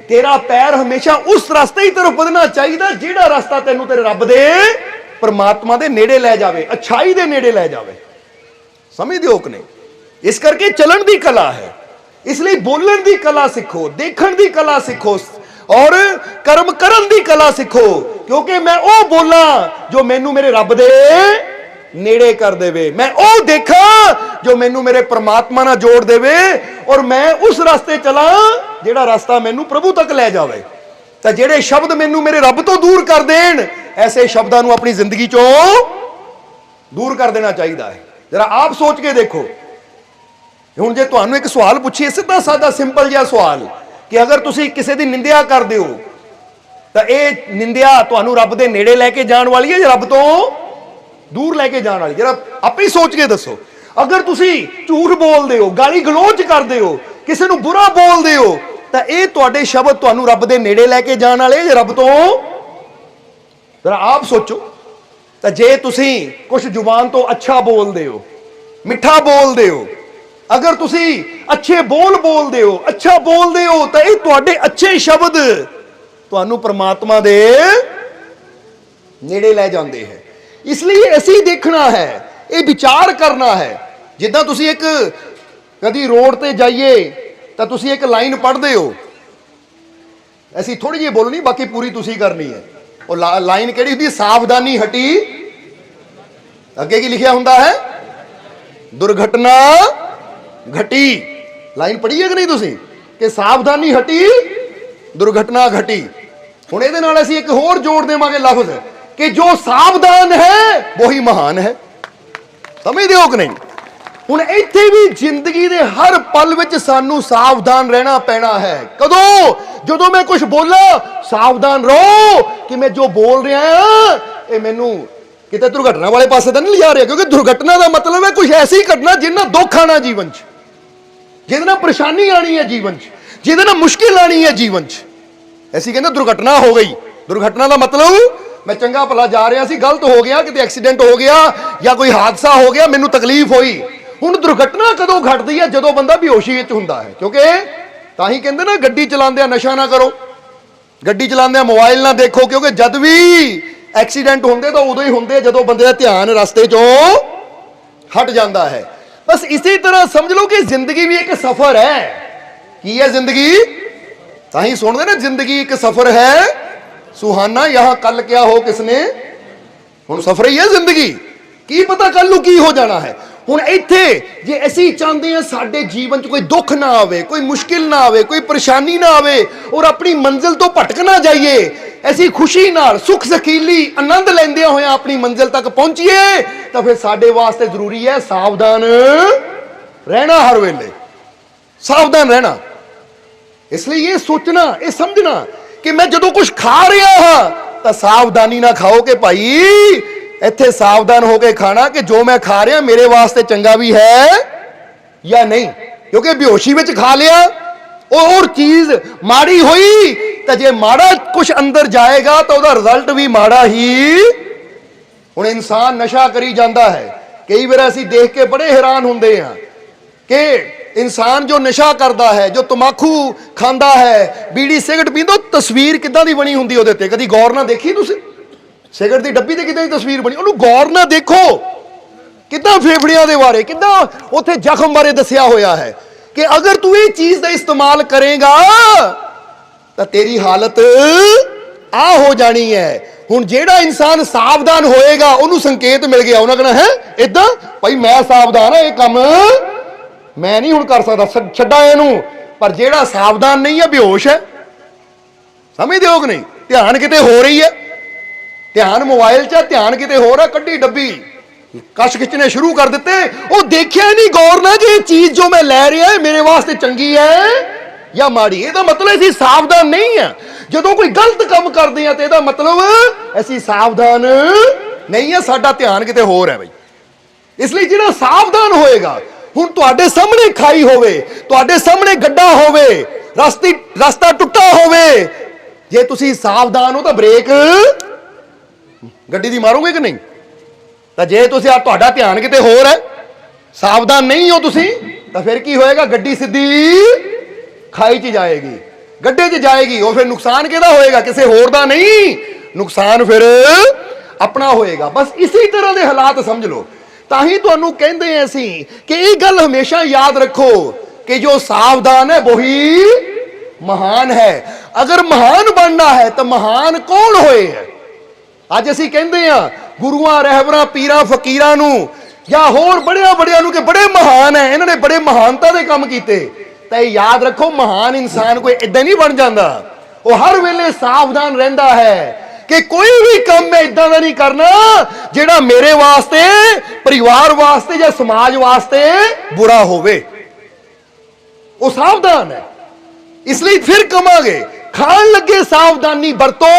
ਤੇਰਾ ਪੈਰ ਹਮੇਸ਼ਾ ਉਸ ਰਸਤੇ ਹੀ ਤਰਫ ਵਧਣਾ ਚਾਹੀਦਾ ਜਿਹੜਾ ਰਸਤਾ ਤੈਨੂੰ ਤੇਰੇ ਰੱਬ ਦੇ ਪਰਮਾਤਮਾ ਦੇ ਨੇੜੇ ਲੈ ਜਾਵੇ, ਅੱਛਾਈ ਦੇ ਨੇੜੇ ਲੈ ਜਾਵੇ। ਸਮਝਦੇ ਹੋ ਕਿ ਨਹੀਂ? ਇਸ ਕਰਕੇ ਚੱਲਣ ਦੀ ਕਲਾ ਹੈ। ਇਸ ਲਈ ਬੋਲਣ ਦੀ ਕਲਾ ਸਿੱਖੋ, ਦੇਖਣ ਦੀ ਕਲਾ ਸਿੱਖੋ ਔਰ ਕਰਮ ਕਰਨ ਦੀ ਕਲਾ ਸਿੱਖੋ, ਕਿਉਂਕਿ ਮੈਂ ਉਹ ਬੋਲਾਂ ਜੋ ਮੈਨੂੰ ਮੇਰੇ ਰੱਬ ਦੇ ਨੇੜੇ ਕਰ ਦੇਵੇ, ਮੈਂ ਉਹ ਦੇਖਾਂ ਜੋ ਮੈਨੂੰ ਮੇਰੇ ਪਰਮਾਤਮਾ ਨਾਲ ਜੋੜ ਦੇਵੇ, ਔਰ ਮੈਂ ਉਸ ਰਸਤੇ ਚਲਾਂ ਜਿਹੜਾ ਰਸਤਾ ਮੈਨੂੰ ਪ੍ਰਭੂ ਤੱਕ ਲੈ ਜਾਵੇ। ਤਾਂ ਜਿਹੜੇ ਸ਼ਬਦ ਮੈਨੂੰ ਮੇਰੇ ਰੱਬ ਤੋਂ ਦੂਰ ਕਰ ਦੇਣ, ਐਸੇ ਸ਼ਬਦਾਂ ਨੂੰ ਆਪਣੀ ਜ਼ਿੰਦਗੀ ਚੋਂ ਦੂਰ ਕਰ ਦੇਣਾ ਚਾਹੀਦਾ ਹੈ। ਜਰਾ ਆਪ ਸੋਚ ਕੇ ਦੇਖੋ। ਹੁਣ ਜੇ ਤੁਹਾਨੂੰ ਇੱਕ ਸਵਾਲ ਪੁੱਛੀਏ, ਸਿੱਧਾ ਸਾਦਾ ਸਿੰਪਲ ਜਿਹਾ ਸਵਾਲ, ਕਿ ਅਗਰ ਤੁਸੀਂ ਕਿਸੇ ਦੀ ਨਿੰਦਿਆ ਕਰਦੇ ਹੋ ਤਾਂ ਇਹ ਨਿੰਦਿਆ ਤੁਹਾਨੂੰ ਰੱਬ ਦੇ ਨੇੜੇ ਲੈ ਕੇ ਜਾਣ ਵਾਲੀ ਹੈ ਜਾਂ ਰੱਬ ਤੋਂ ਦੂਰ ਲੈ ਕੇ ਜਾਣ ਵਾਲੀ? ਜਰਾ ਆਪੇ ਹੀ ਸੋਚ ਕੇ ਦੱਸੋ। ਅਗਰ ਤੁਸੀਂ ਝੂਠ ਬੋਲਦੇ ਹੋ, ਗਾਲੀ ਗਲੋਚ ਕਰਦੇ ਹੋ, ਕਿਸੇ ਨੂੰ ਬੁਰਾ ਬੋਲਦੇ ਹੋ, ਤਾਂ ਇਹ ਤੁਹਾਡੇ ਸ਼ਬਦ ਤੁਹਾਨੂੰ ਰੱਬ ਦੇ ਨੇੜੇ ਲੈ ਕੇ ਜਾਣ ਵਾਲੇ ਜਾਂ ਰੱਬ ਤੋਂ? ਜਰਾ ਆਪ ਸੋਚੋ। ਤਾਂ ਜੇ ਤੁਸੀਂ ਕੁਝ ਜ਼ੁਬਾਨ ਤੋਂ ਅੱਛਾ ਬੋਲਦੇ ਹੋ, ਮਿੱਠਾ ਬੋਲਦੇ ਹੋ, ਅਗਰ ਤੁਸੀਂ ਅੱਛੇ ਬੋਲਦੇ ਹੋ, ਅੱਛਾ ਬੋਲਦੇ ਹੋ, ਤਾਂ ਇਹ ਤੁਹਾਡੇ ਅੱਛੇ ਸ਼ਬਦ ਤੁਹਾਨੂੰ ਪਰਮਾਤਮਾ ਦੇ ਨੇੜੇ ਲੈ ਜਾਂਦੇ ਹੈ। ਇਸ ਲਈ ਅਸੀਂ ਦੇਖਣਾ ਹੈ, ਇਹ ਵਿਚਾਰ ਕਰਨਾ ਹੈ। ਜਿੱਦਾਂ ਤੁਸੀਂ ਇੱਕ ਕਦੀ ਰੋਡ ਤੇ ਜਾਈਏ ਤਾਂ ਤੁਸੀਂ ਇੱਕ ਲਾਈਨ ਪੜ੍ਹਦੇ ਹੋ, ਅਸੀਂ ਥੋੜੀ ਜਿਹੀ ਬੋਲਣੀ, ਬਾਕੀ ਪੂਰੀ ਤੁਸੀਂ ਕਰਨੀ ਹੈ। ਉਹ ਲਾਈਨ ਕਿਹੜੀ ਹੁੰਦੀ? ਸਾਵਧਾਨੀ ਹਟੀ, ਅੱਗੇ ਕੀ ਲਿਖਿਆ ਹੁੰਦਾ ਹੈ? ਦੁਰਘਟਨਾ ਘਟੀ। ਲਾਈਨ ਪੜ੍ਹੀ ਹੈ ਕਿ ਨਹੀਂ ਤੁਸੀਂ? ਕਿ ਸਾਵਧਾਨੀ ਹਟੀ, ਦੁਰਘਟਨਾ ਘਟੀ। ਹੁਣ ਇਹਦੇ ਨਾਲ ਅਸੀਂ ਇੱਕ ਹੋਰ ਜੋੜ ਦੇਵਾਂਗੇ ਲਫ਼ਜ਼ ਕਿ ਜੋ ਸਾਵਧਾਨ ਹੈ ਵਹੀ ਮਹਾਨ ਹੈ। ਸਮਝਦੇ ਹੋ ਕਿ ਨਹੀਂ? ਹੁਣ ਇੱਥੇ ਵੀ ਜ਼ਿੰਦਗੀ ਦੇ ਹਰ ਪਲ ਵਿੱਚ ਸਾਨੂੰ ਸਾਵਧਾਨ ਰਹਿਣਾ ਪੈਣਾ ਹੈ। ਕਦੋਂ? ਜਦੋਂ ਮੈਂ ਕੁਝ ਬੋਲਾਂ, ਸਾਵਧਾਨ ਰਹੋ ਕਿ ਮੈਂ ਜੋ ਬੋਲ ਰਿਹਾ ਹਾਂ ਇਹ ਮੈਨੂੰ ਕਿਤੇ ਦੁਰਘਟਨਾ ਵਾਲੇ ਪਾਸੇ ਤਾਂ ਨਹੀਂ ਲਿਜਾ ਰਿਹਾ, ਕਿਉਂਕਿ ਦੁਰਘਟਨਾ ਦਾ ਮਤਲਬ ਹੈ ਕੁਝ ਐਸੀ ਘਟਨਾ ਜਿਹਦੇ ਨਾਲ ਦੁੱਖ ਆਣਾ ਜੀਵਨ 'ਚ, ਜਿਹਦੇ ਨਾਲ ਪਰੇਸ਼ਾਨੀ ਆਣੀ ਹੈ ਜੀਵਨ 'ਚ, ਜਿਹਦੇ ਨਾਲ ਮੁਸ਼ਕਿਲ ਆਣੀ ਹੈ ਜੀਵਨ 'ਚ। ਅਸੀਂ ਕਹਿੰਦੇ ਦੁਰਘਟਨਾ ਹੋ ਗਈ। ਦੁਰਘਟਨਾ ਦਾ ਮਤਲਬ ਮੈਂ ਚੰਗਾ ਭਲਾ ਜਾ ਰਿਹਾ ਸੀ, ਗਲਤ ਹੋ ਗਿਆ, ਕਿਤੇ ਐਕਸੀਡੈਂਟ ਹੋ ਗਿਆ ਜਾਂ ਕੋਈ ਹਾਦਸਾ ਹੋ ਗਿਆ, ਮੈਨੂੰ ਤਕਲੀਫ ਹੋਈ। ਹੁਣ ਦੁਰਘਟਨਾ ਕਦੋਂ ਘਟਦੀ ਹੈ? ਜਦੋਂ ਬੰਦਾ ਬੇਹੋਸ਼ੀ ਵਿੱਚ ਹੁੰਦਾ ਹੈ। ਕਿਉਂਕਿ ਤਾਂ ਹੀ ਕਹਿੰਦੇ ਨਾ ਗੱਡੀ ਚਲਾਉਂਦਿਆਂ ਨਸ਼ਾ ਨਾ ਕਰੋ, ਗੱਡੀ ਚਲਾਉਂਦਿਆਂ ਮੋਬਾਈਲ ਨਾ ਦੇਖੋ, ਕਿਉਂਕਿ ਜਦ ਵੀ ਐਕਸੀਡੈਂਟ ਹੁੰਦੇ ਤਾਂ ਉਦੋਂ ਹੀ ਹੁੰਦੇ ਜਦੋਂ ਬੰਦੇ ਦਾ ਧਿਆਨ ਰਸਤੇ 'ਚੋਂ ਹਟ ਜਾਂਦਾ ਹੈ। ਬਸ ਇਸੇ ਤਰ੍ਹਾਂ ਸਮਝ ਲਓ ਕਿ ਜ਼ਿੰਦਗੀ ਵੀ ਇੱਕ ਸਫ਼ਰ ਹੈ। ਕੀ ਹੈ ਜ਼ਿੰਦਗੀ? ਤਾਂ ਹੀ ਸੁਣਦੇ ਨਾ, ਜ਼ਿੰਦਗੀ ਇੱਕ ਸਫ਼ਰ ਹੈ ਸੁਹਾਨਾ, ਯਹਾਂ ਕੱਲ ਕਿਆ ਹੋ ਕਿਸਨੇ। ਹੁਣ ਸਫ਼ਰ ਹੀ ਹੈ ਜ਼ਿੰਦਗੀ, ਕੀ ਪਤਾ ਕੱਲ ਨੂੰ ਕੀ ਹੋ ਜਾਣਾ ਹੈ। ਹੁਣ ਇੱਥੇ ਜੇ ਅਸੀਂ ਚਾਹੁੰਦੇ ਹਾਂ ਸਾਡੇ ਜੀਵਨ 'ਚ ਕੋਈ ਦੁੱਖ ਨਾ ਆਵੇ, ਕੋਈ ਮੁਸ਼ਕਿਲ ਨਾ ਆਵੇ, ਕੋਈ ਪਰੇਸ਼ਾਨੀ ਨਾ ਆਵੇ ਔਰ ਆਪਣੀ ਮੰਜ਼ਿਲ ਤੋਂ ਭਟਕ ਨਾ ਜਾਈਏ, ਅਸੀਂ ਖੁਸ਼ੀ ਨਾਲ ਸੁੱਖ ਸਕੀਲੀ ਆਨੰਦ ਲੈਂਦਿਆਂ ਹੋਇਆਂ ਆਪਣੀ ਮੰਜ਼ਿਲ ਤੱਕ ਪਹੁੰਚੀਏ, ਤਾਂ ਫਿਰ ਸਾਡੇ ਵਾਸਤੇ ਜ਼ਰੂਰੀ ਹੈ ਸਾਵਧਾਨ ਰਹਿਣਾ, ਹਰ ਵੇਲੇ ਸਾਵਧਾਨ ਰਹਿਣਾ। ਇਸ ਲਈ ਇਹ ਸੋਚਣਾ, ਇਹ ਸਮਝਣਾ ਕਿ ਮੈਂ ਜਦੋਂ ਕੁਝ ਖਾ ਰਿਹਾ ਹਾਂ ਤਾਂ ਸਾਵਧਾਨੀ ਨਾਲ ਖਾਓ ਕਿ ਭਾਈ ਇੱਥੇ ਸਾਵਧਾਨ ਹੋ ਕੇ ਖਾਣਾ ਕਿ ਜੋ ਮੈਂ ਖਾ ਰਿਹਾ ਮੇਰੇ ਵਾਸਤੇ ਚੰਗਾ ਵੀ ਹੈ ਜਾਂ ਨਹੀਂ। ਕਿਉਂਕਿ ਬੇਹੋਸ਼ੀ ਵਿੱਚ ਖਾ ਲਿਆ, ਉਹ ਚੀਜ਼ ਮਾੜੀ ਹੋਈ, ਤਾਂ ਜੇ ਮਾੜਾ ਕੁਝ ਅੰਦਰ ਜਾਏਗਾ ਤਾਂ ਉਹਦਾ ਰਿਜ਼ਲਟ ਵੀ ਮਾੜਾ ਹੀ। ਹੁਣ ਇਨਸਾਨ ਨਸ਼ਾ ਕਰੀ ਜਾਂਦਾ ਹੈ, ਕਈ ਵਾਰ ਅਸੀਂ ਦੇਖ ਕੇ ਬੜੇ ਹੈਰਾਨ ਹੁੰਦੇ ਹਾਂ ਕਿ ਇਨਸਾਨ ਜੋ ਨਸ਼ਾ ਕਰਦਾ ਹੈ, ਜੋ ਤਮਾਕੂ ਖਾਂਦਾ ਹੈ, ਬੀੜੀ ਸਿਗਰਟ ਪੀਂਦਾ, ਤਸਵੀਰ ਕਿੱਦਾਂ ਦੀ ਬਣੀ ਹੁੰਦੀ ਉਹਦੇ ਤੇ। ਕਦੀ ਗੌਰ ਨਾਲ ਦੇਖੀ ਤੁਸੀਂ? ਸਿਗਰਟ ਦੀ ਡੱਬੀ ਤੇ ਕਿੱਦਾਂ ਦੀ ਤਸਵੀਰ ਬਣੀ, ਉਹਨੂੰ ਗੌਰ ਨਾਲ ਦੇਖੋ। ਕਿੱਦਾਂ ਫੇਫੜਿਆਂ ਦੇ ਬਾਰੇ, ਕਿੱਦਾਂ ਉੱਥੇ ਜ਼ਖਮ ਬਾਰੇ ਦੱਸਿਆ ਹੋਇਆ ਹੈ ਕਿ ਅਗਰ ਤੂੰ ਇਹ ਚੀਜ਼ ਦਾ ਇਸਤੇਮਾਲ ਕਰੇਗਾ ਤਾਂ ਤੇਰੀ ਹਾਲਤ ਆ ਹੋ ਜਾਣੀ ਹੈ। ਹੁਣ ਜਿਹੜਾ ਇਨਸਾਨ ਸਾਵਧਾਨ ਹੋਏਗਾ ਉਹਨੂੰ ਸੰਕੇਤ ਮਿਲ ਗਿਆ, ਉਹਨਾਂ ਕਹਿਣਾ ਹੈ ਇਦਾਂ ਭਾਈ ਮੈਂ ਸਾਵਧਾਨ ਹਾਂ, ਇਹ ਕੰਮ ਮੈਂ ਨਹੀਂ ਹੁਣ ਕਰ ਸਕਦਾ, ਛੱਡਾ ਇਹਨੂੰ। ਪਰ ਜਿਹੜਾ ਸਾਵਧਾਨ ਨਹੀਂ ਹੈ ਬੇਹੋਸ਼ ਹੈ। ਸਮਝਦੇ ਹੋ ਕਿ ਨਹੀਂ? ਧਿਆਨ ਕਿਤੇ ਹੋ ਰਹੀ ਹੈ, ਧਿਆਨ ਮੋਬਾਈਲ 'ਚ, ਧਿਆਨ ਕਿਤੇ ਹੋਰ ਹੈ, ਕੱਢੀ ਡੱਬੀ ਕਸ਼ ਖਿੱਚਣੇ ਸ਼ੁਰੂ ਕਰ ਦਿੱਤੇ। ਉਹ ਦੇਖਿਆ ਨਹੀਂ ਗੌਰ ਨਾਲ ਕਿ ਇਹ ਚੀਜ਼ ਜੋ ਮੈਂ ਲੈ ਰਿਹਾ ਹੈ ਮੇਰੇ ਵਾਸਤੇ ਚੰਗੀ ਹੈ ਜਾਂ ਮਾੜੀ। ਇਹਦਾ ਮਤਲਬ ਅਸੀਂ ਸਾਵਧਾਨ ਨਹੀਂ ਆ। ਜਦੋਂ ਕੋਈ ਗਲਤ ਕੰਮ ਕਰਦੇ ਆ ਤੇ ਇਹਦਾ ਮਤਲਬ ਅਸੀਂ ਸਾਵਧਾਨ ਨਹੀਂ ਆ, ਸਾਡਾ ਧਿਆਨ ਕਿਤੇ ਹੋਰ ਹੈ ਬਈ। ਇਸ ਲਈ ਜਿਹੜਾ ਸਾਵਧਾਨ ਹੋਏਗਾ, ਹੁਣ ਤੁਹਾਡੇ ਸਾਹਮਣੇ ਖਾਈ ਹੋਵੇ, ਤੁਹਾਡੇ ਸਾਹਮਣੇ ਗੱਡਾ ਹੋਵੇ, ਰਸਤਾ ਟੁੱਟਾ ਹੋਵੇ, ਜੇ ਤੁਸੀਂ ਸਾਵਧਾਨ ਹੋ ਤਾਂ ਬ੍ਰੇਕ ਗੱਡੀ ਦੀ ਮਾਰੋਗੇ ਕਿ ਨਹੀਂ? ਤਾਂ ਜੇ ਤੁਸੀਂ ਤੁਹਾਡਾ ਧਿਆਨ ਕਿਤੇ ਹੋਰ ਹੈ, ਸਾਵਧਾਨ ਨਹੀਂ ਹੋ ਤੁਸੀਂ, ਤਾਂ ਫਿਰ ਕੀ ਹੋਏਗਾ? ਗੱਡੀ ਸਿੱਧੀ ਖਾਈ 'ਚ ਜਾਏਗੀ, ਗੱਡੇ 'ਚ ਜਾਏਗੀ। ਉਹ ਫਿਰ ਨੁਕਸਾਨ ਕਿਹਦਾ ਹੋਏਗਾ? ਕਿਸੇ ਹੋਰ ਦਾ ਨਹੀਂ, ਨੁਕਸਾਨ ਫਿਰ ਆਪਣਾ ਹੋਏਗਾ। ਬਸ ਇਸੇ ਤਰ੍ਹਾਂ ਦੇ ਹਾਲਾਤ ਸਮਝ ਲਓ। ਤਾਂ ਹੀ ਤੁਹਾਨੂੰ ਕਹਿੰਦੇ ਅਸੀਂ ਕਿ ਇਹ ਗੱਲ ਹਮੇਸ਼ਾ ਯਾਦ ਰੱਖੋ ਕਿ ਜੋ ਸਾਵਧਾਨ ਹੈ ਵਹੀ ਮਹਾਨ ਹੈ। ਅਗਰ ਮਹਾਨ ਬਣਨਾ ਹੈ ਤਾਂ ਮਹਾਨ ਕੌਣ ਹੋਏ ਹੈ? ਅੱਜ ਅਸੀਂ ਕਹਿੰਦੇ ਆ ਗੁਰੂਆਂ, ਰਹਿਬਰਾਂ, ਪੀਰਾਂ, ਫਕੀਰਾਂ ਨੂੰ ਜਾਂ ਹੋਰ ਬੜਿਆਂ ਨੂੰ ਕਿ ਬੜੇ ਮਹਾਨ ਹੈ, ਇਹਨਾਂ ਨੇ ਬੜੇ ਮਹਾਨਤਾ ਦੇ ਕੰਮ ਕੀਤੇ। ਤਾਂ ਇਹ ਯਾਦ ਰੱਖੋ, ਮਹਾਨ ਇਨਸਾਨ ਕੋਈ ਇਦਾਂ ਨਹੀਂ ਬਣ ਜਾਂਦਾ। ਉਹ ਹਰ ਵੇਲੇ ਸਾਵਧਾਨ ਰਹਿੰਦਾ ਹੈ ਕਿ ਕੋਈ ਵੀ ਕੰਮ ਮੈਂ ਇਦਾਂ ਦਾ ਨਹੀਂ ਕਰਨਾ ਜਿਹੜਾ ਮੇਰੇ ਵਾਸਤੇ, ਪਰਿਵਾਰ ਵਾਸਤੇ ਜਾਂ ਸਮਾਜ ਵਾਸਤੇ ਬੁਰਾ ਹੋਵੇ। ਉਹ ਸਾਵਧਾਨ ਹੈ। ਇਸ ਲਈ ਫਿਰ ਕਵਾਂਗੇ, खाण लगे सावधानी बरतो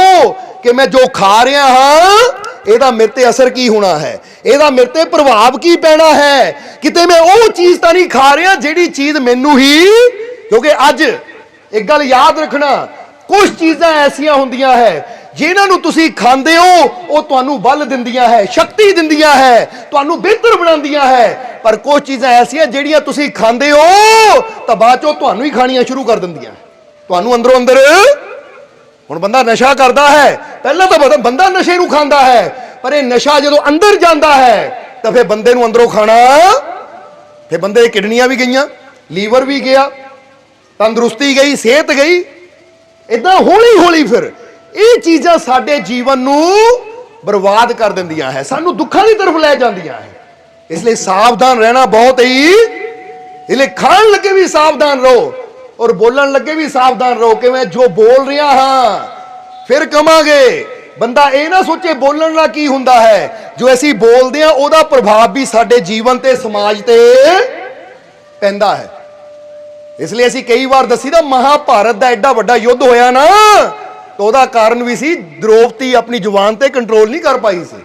कि मैं जो खा रहा हाँ ਇਹਦਾ ਮੇਰੇ ਤੇ ਅਸਰ ਕੀ ਹੋਣਾ ਹੈ, ਇਹਦਾ ਮੇਰੇ ਤੇ ਪ੍ਰਭਾਵ ਕੀ ਪੈਣਾ ਹੈ। ਕਿਤੇ ਮੈਂ ਉਹ ਚੀਜ਼ ਤਾਂ ਨਹੀਂ ਖਾ ਰਿਹਾ ਜਿਹੜੀ ਚੀਜ਼ ਮੈਨੂੰ ਹੀ, ਕਿਉਂਕਿ ਅੱਜ ਇੱਕ ਗੱਲ ਯਾਦ ਰੱਖਣਾ, ਕੁਝ ਚੀਜ਼ਾਂ ਐਸੀਆਂ ਹੁੰਦੀਆਂ ਹੈ ਜਿਨ੍ਹਾਂ ਨੂੰ ਤੁਸੀਂ ਖਾਂਦੇ ਹੋ ਉਹ ਤੁਹਾਨੂੰ ਬਲ ਦਿੰਦੀਆਂ ਹੈ, ਸ਼ਕਤੀ ਦਿੰਦੀਆਂ ਹੈ, ਤੁਹਾਨੂੰ ਬਿਹਤਰ ਬਣਾਉਂਦੀਆਂ ਹੈ। ਪਰ ਕੁਝ ਚੀਜ਼ਾਂ ਐਸੀਆਂ ਜਿਹੜੀਆਂ ਤੁਸੀਂ ਖਾਂਦੇ ਹੋ ਤਾਂ ਬਾਅਦ ਚੋਂ ਤੁਹਾਨੂੰ ਹੀ ਖਾਣੀਆਂ ਸ਼ੁਰੂ ਕਰ ਦਿੰਦੀਆਂ, ਤੁਹਾਨੂੰ ਅੰਦਰੋਂ ਅੰਦਰ। ਹੁਣ ਬੰਦਾ ਨਸ਼ਾ ਕਰਦਾ ਹੈ, ਪਹਿਲਾਂ ਤਾਂ ਬੰਦਾ ਨਸ਼ੇ ਨੂੰ ਖਾਂਦਾ ਹੈ, ਪਰ ਇਹ ਨਸ਼ਾ ਜਦੋਂ ਅੰਦਰ ਜਾਂਦਾ ਹੈ ਤਾਂ ਫਿਰ ਬੰਦੇ ਨੂੰ ਅੰਦਰੋਂ ਖਾਣਾ, ਫਿਰ ਬੰਦੇ ਦੀਆਂ ਕਿਡਨੀਆਂ ਵੀ ਗਈਆਂ, ਲੀਵਰ ਵੀ ਗਿਆ, ਤੰਦਰੁਸਤੀ ਗਈ, ਸਿਹਤ ਗਈ। ਇਦਾਂ ਹੌਲੀ ਹੌਲੀ ਫਿਰ ਇਹ ਚੀਜ਼ਾਂ ਸਾਡੇ ਜੀਵਨ ਨੂੰ ਬਰਬਾਦ ਕਰ ਦਿੰਦੀਆਂ ਹੈ, ਸਾਨੂੰ ਦੁੱਖਾਂ ਦੀ ਤਰਫ ਲੈ ਜਾਂਦੀਆਂ ਹੈ। ਇਸ ਲਈ ਸਾਵਧਾਨ ਰਹਿਣਾ ਬਹੁਤ ਹੀ, ਇਸ ਲਈ ਖਾਣ ਲੱਗੇ ਵੀ ਸਾਵਧਾਨ ਰਹੋ और बोलन लगे भी सावधान रहो कि मैं जो बोल रहा हाँ फिर कमांगे। बंदा ये ना सोचे बोलन ना की हुंदा है, जो असी बोलते हैं ओदा प्रभाव भी साडे जीवन ते समाज ते पैंदा है। इसलिए असी कई बार दसी दा महाभारत दा एडा वड्डा युद्ध होया ना, तो ओदा कारण भी सी द्रौपदी अपनी जुबान ते कंट्रोल नहीं कर पाई सी।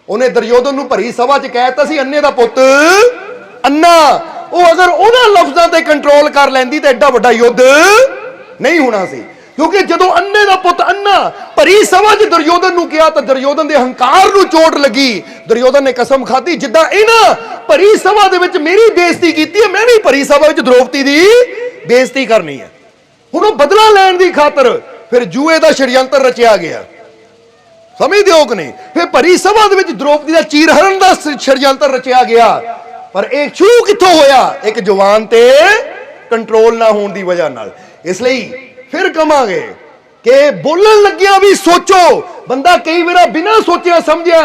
उन्हें दुर्योधन नूं भरी सभा च कहता सी अन्ने दा पुੱਤ अन्ना, ਉਹ ਅਗਰ ਉਹਨਾਂ ਲਫ਼ਜ਼ਾਂ ਤੇ ਕੰਟਰੋਲ ਕਰ ਲੈਂਦੀ ਤਾਂ ਐਡਾ ਵੱਡਾ ਯੁੱਧ ਨਹੀਂ ਹੋਣਾ ਸੀ। ਕਿਉਂਕਿ ਜਦੋਂ ਅੰਨੇ ਦਾ ਪੁੱਤ ਅੰਨਾ ਭਰੀ ਸਭਾ 'ਚ ਦੁਰਯੋਧਨ ਨੂੰ ਕਿਹਾ ਤਾਂ ਦੁਰਯੋਧਨ ਦੇ ਹੰਕਾਰ ਨੂੰ ਚੋਟ ਲੱਗੀ। ਦੁਰਯੋਧਨ ਨੇ ਕਸਮ ਖਾਧੀ ਜਿੱਦਾਂ ਇਹਨਾਂ ਭਰੀ ਸਭਾ ਦੇ ਵਿੱਚ ਮੇਰੀ ਬੇਇੱਜ਼ਤੀ ਕੀਤੀ ਹੈ, ਮੈਂ ਵੀ ਭਰੀ ਸਭਾ ਵਿੱਚ ਦ੍ਰੋਪਦੀ ਦੀ ਬੇਇੱਜ਼ਤੀ ਕਰਨੀ ਹੈ। ਹੁਣ ਉਹ ਬਦਲਾ ਲੈਣ ਦੀ ਖਾਤਰ ਫਿਰ ਜੂਏ ਦਾ ਸ਼ੜਯੰਤਰ ਰਚਿਆ ਗਿਆ, ਸਮਝਦੇ ਹੋ ਕਿ ਨਹੀਂ। ਫਿਰ ਭਰੀ ਸਭਾ ਦੇ ਵਿੱਚ ਦ੍ਰੋਪਦੀ ਦਾ ਚੀਰਹਰਨ ਦਾ ਸ਼ੜਯੰਤਰ ਰਚਿਆ ਗਿਆ। पर एक शुरू कित्थों होया, एक जवान ते कंट्रोल ना होने की वजह नाल। इसलिए फिर कहांगे कि बोलन लग्या भी सोचो। बंदा कई बार बिना सोचिया समझिया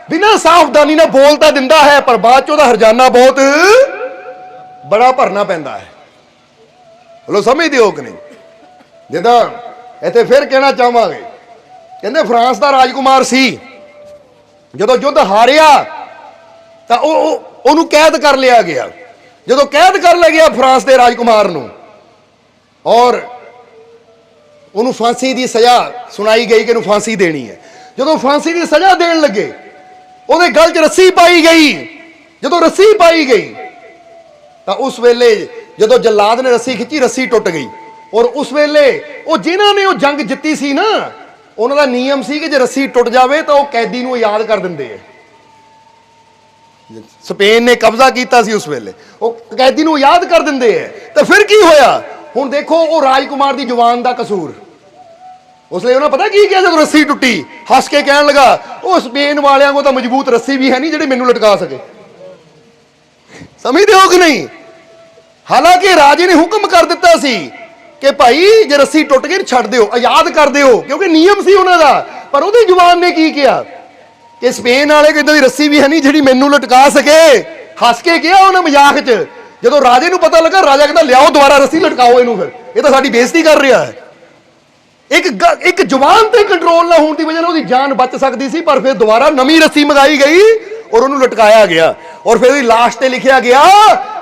बिना सावधानी ना बोलता दिंदा है, पर बाद चों दा हरजाना बहुत बड़ा भरना पैंदा है। बोलो समझदे हो कि नहीं। जिद्दां इत्थे फिर कहना चाहांगे, कहंदे फ्रांस दा राजकुमार सी, जदों युद्ध हारिया तां ਉਹਨੂੰ कैद कर लिया गया। जो कैद कर लिया गया फ्रांस के राजकुमार नूं और उन्होंने फांसी की सज़ा सुनाई गई कि फांसी देनी है। जो फांसी की सज़ा देन लगे उहदे गल च रस्सी पाई गई। जो रस्सी पाई गई तो उस वेले जो जल्लाद ने रस्सी खिंची, रस्सी टुट गई। और उस वेले वो जिन्हां ने वो जंग जित्ती सी ना, उन्हां दा नियम सी कि जे रस्सी टुट जाए तो वह कैदी नूं याद कर दिंदे है। स्पेन ने कब्जा किया सी उस वेले, वो कैदी नूं याद कर दिंदे है। तो फिर की होया, हुण देखो वो राजकुमार की जुबान का कसूर। उसलिए उन्हें पता की किया, जब रस्सी टुटी हस के कहन लगा वो स्पेन वालियां को तो मजबूत रस्सी भी है नहीं जिहड़ी मैनूं लटका सके। समझदे हो कि नहीं। हालांकि राजे ने हुक्म कर दिता सी कि भाई जे रस्सी टुट गई छड्ड दिओ, आजाद कर दिओ, क्योंकि नियम सी उन्हां दा। पर उहदी जुबान ने की किया कि स्पेन वाले को इदां दी रस्सी भी है नहीं जिहड़ी मैनूं लटका सके। हस के कहा उन्हें मजाक च। जो राजे नूं पता लगा, राजा कहता लियाओ दोबारा रस्सी लटकाओ इनू, फिर ये तो साडी बेइज्जती कर रहा है। एक जुबान ते कंट्रोल ना होने की वजह उसकी जान बच सकती सी, पर फिर दोबारा नवी रस्सी मंगाई गई और उन्होंने लटकाया गया। और फिर लाश ते लिखा गया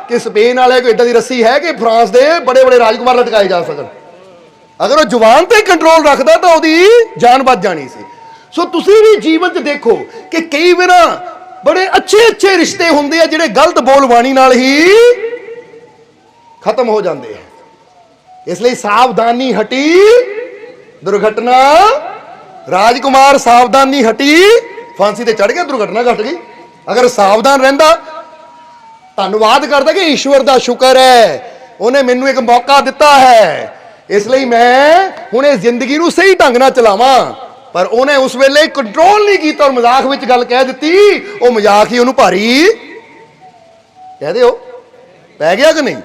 कि स्पेन वाले को इदां दी रस्सी है कि फ्रांस के बड़े बड़े राजकुमार लटकाए जा सकन। अगर वह जुबान ते कंट्रोल रखता तो उसकी जान बच जानी सी। सो तुसी भी जीवन च देखो कि कई बार बड़े अच्छे अच्छे रिश्ते होंदे हैं जिहड़े गलत बोलबाणी नाल ही खत्म हो जाते हैं। इसलिए सावधानी हटी दुर्घटना। राजकुमार सावधानी हटी, फांसी ते चढ़ गया, दुर्घटना घट गई। अगर सावधान रहिंदा, धन्नवाद करदा कि ईश्वर दा शुक्र है उन्हें मैनूं एक मौका दिता है, इसलिए मैं हुण इस जिंदगी नूं सही ढंग नाल चलावां। पर उन्हें उस वेले कंट्रोल नहीं किया और मजाक विच गल कह दी, वो मजाक ही उन्होंने भारी कह दे पै गया कि नहीं।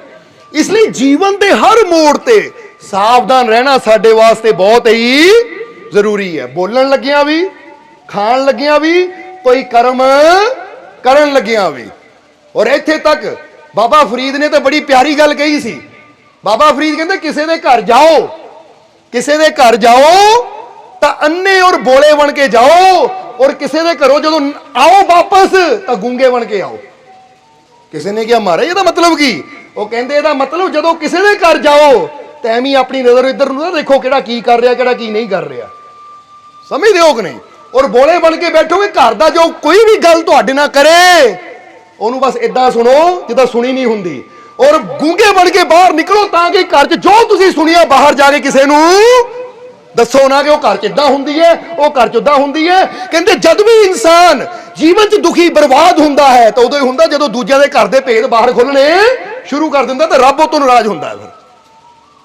इसलिए जीवन के हर मोड़ ते सावधान रहना साडे वास्ते बहुत ही जरूरी है। बोलन लगिया भी, खाण लगिया भी, कोई कर्म करन लगिया भी। और इत्थे तक बाबा फरीद ने तो बड़ी प्यारी गल कही सी। बाबा फरीद कहते किसी के घर जाओ, किसी के घर जाओ तो अन्ने और बोले बन के जाओ, और किसी के घरों जो आओ वापस तो गूंगे बन के आओ। किसी ने क्या मारा, ये मतलब की वो कहते मतलब जो किसी के घर जाओ ਤੇ ਐਵੇਂ ਆਪਣੀ ਨਜ਼ਰ ਇੱਧਰ ਨੂੰ ਨਾ ਦੇਖੋ ਕਿਹੜਾ ਕੀ ਕਰ ਰਿਹਾ ਕਿਹੜਾ ਕੀ ਨਹੀਂ ਕਰ ਰਿਹਾ। ਸਮਝਦੇ ਹੋ ਕਿ ਨਹੀਂ? ਔਰ ਬੋਲੇ ਬਣ ਕੇ ਬੈਠੋਗੇ, ਘਰ ਦਾ ਜੋ ਕੋਈ ਵੀ ਗੱਲ ਤੁਹਾਡੇ ਨਾਲ ਕਰੇ ਉਹਨੂੰ ਬਸ ਇਦਾਂ ਸੁਣੋ ਜਿੱਦਾਂ ਸੁਣੀ ਨਹੀਂ ਹੁੰਦੀ। ਔਰ ਗੂੰਗੇ ਬਣ ਕੇ ਬਾਹਰ ਨਿਕਲੋ ਤਾਂ ਕਿ ਘਰ 'ਚ ਜੋ ਤੁਸੀਂ ਸੁਣਿਆ ਬਾਹਰ ਜਾ ਕੇ ਕਿਸੇ ਨੂੰ ਦੱਸੋ ਨਾ ਕਿ ਉਹ ਘਰ 'ਚ ਇਦਾਂ ਹੁੰਦੀ ਹੈ, ਉਹ ਘਰ 'ਚ ਉਦਾਂ ਹੁੰਦੀ ਹੈ। ਕਹਿੰਦੇ ਜਦ ਵੀ ਇਨਸਾਨ ਜੀਵਨ 'ਚ ਦੁਖੀ ਬਰਬਾਦ ਹੁੰਦਾ ਹੈ ਤਾਂ ਉਦੋਂ ਹੀ ਹੁੰਦਾ ਜਦੋਂ ਦੂਜਿਆਂ ਦੇ ਘਰ ਦੇ ਭੇਦ ਬਾਹਰ ਖੋਲਣੇ ਸ਼ੁਰੂ ਕਰ ਦਿੰਦਾ ਤੇ ਰੱਬ ਉਹ ਤੋਂ ਨਾਰਾਜ਼ ਹੁੰਦਾ ਹੈ। ਫਿਰ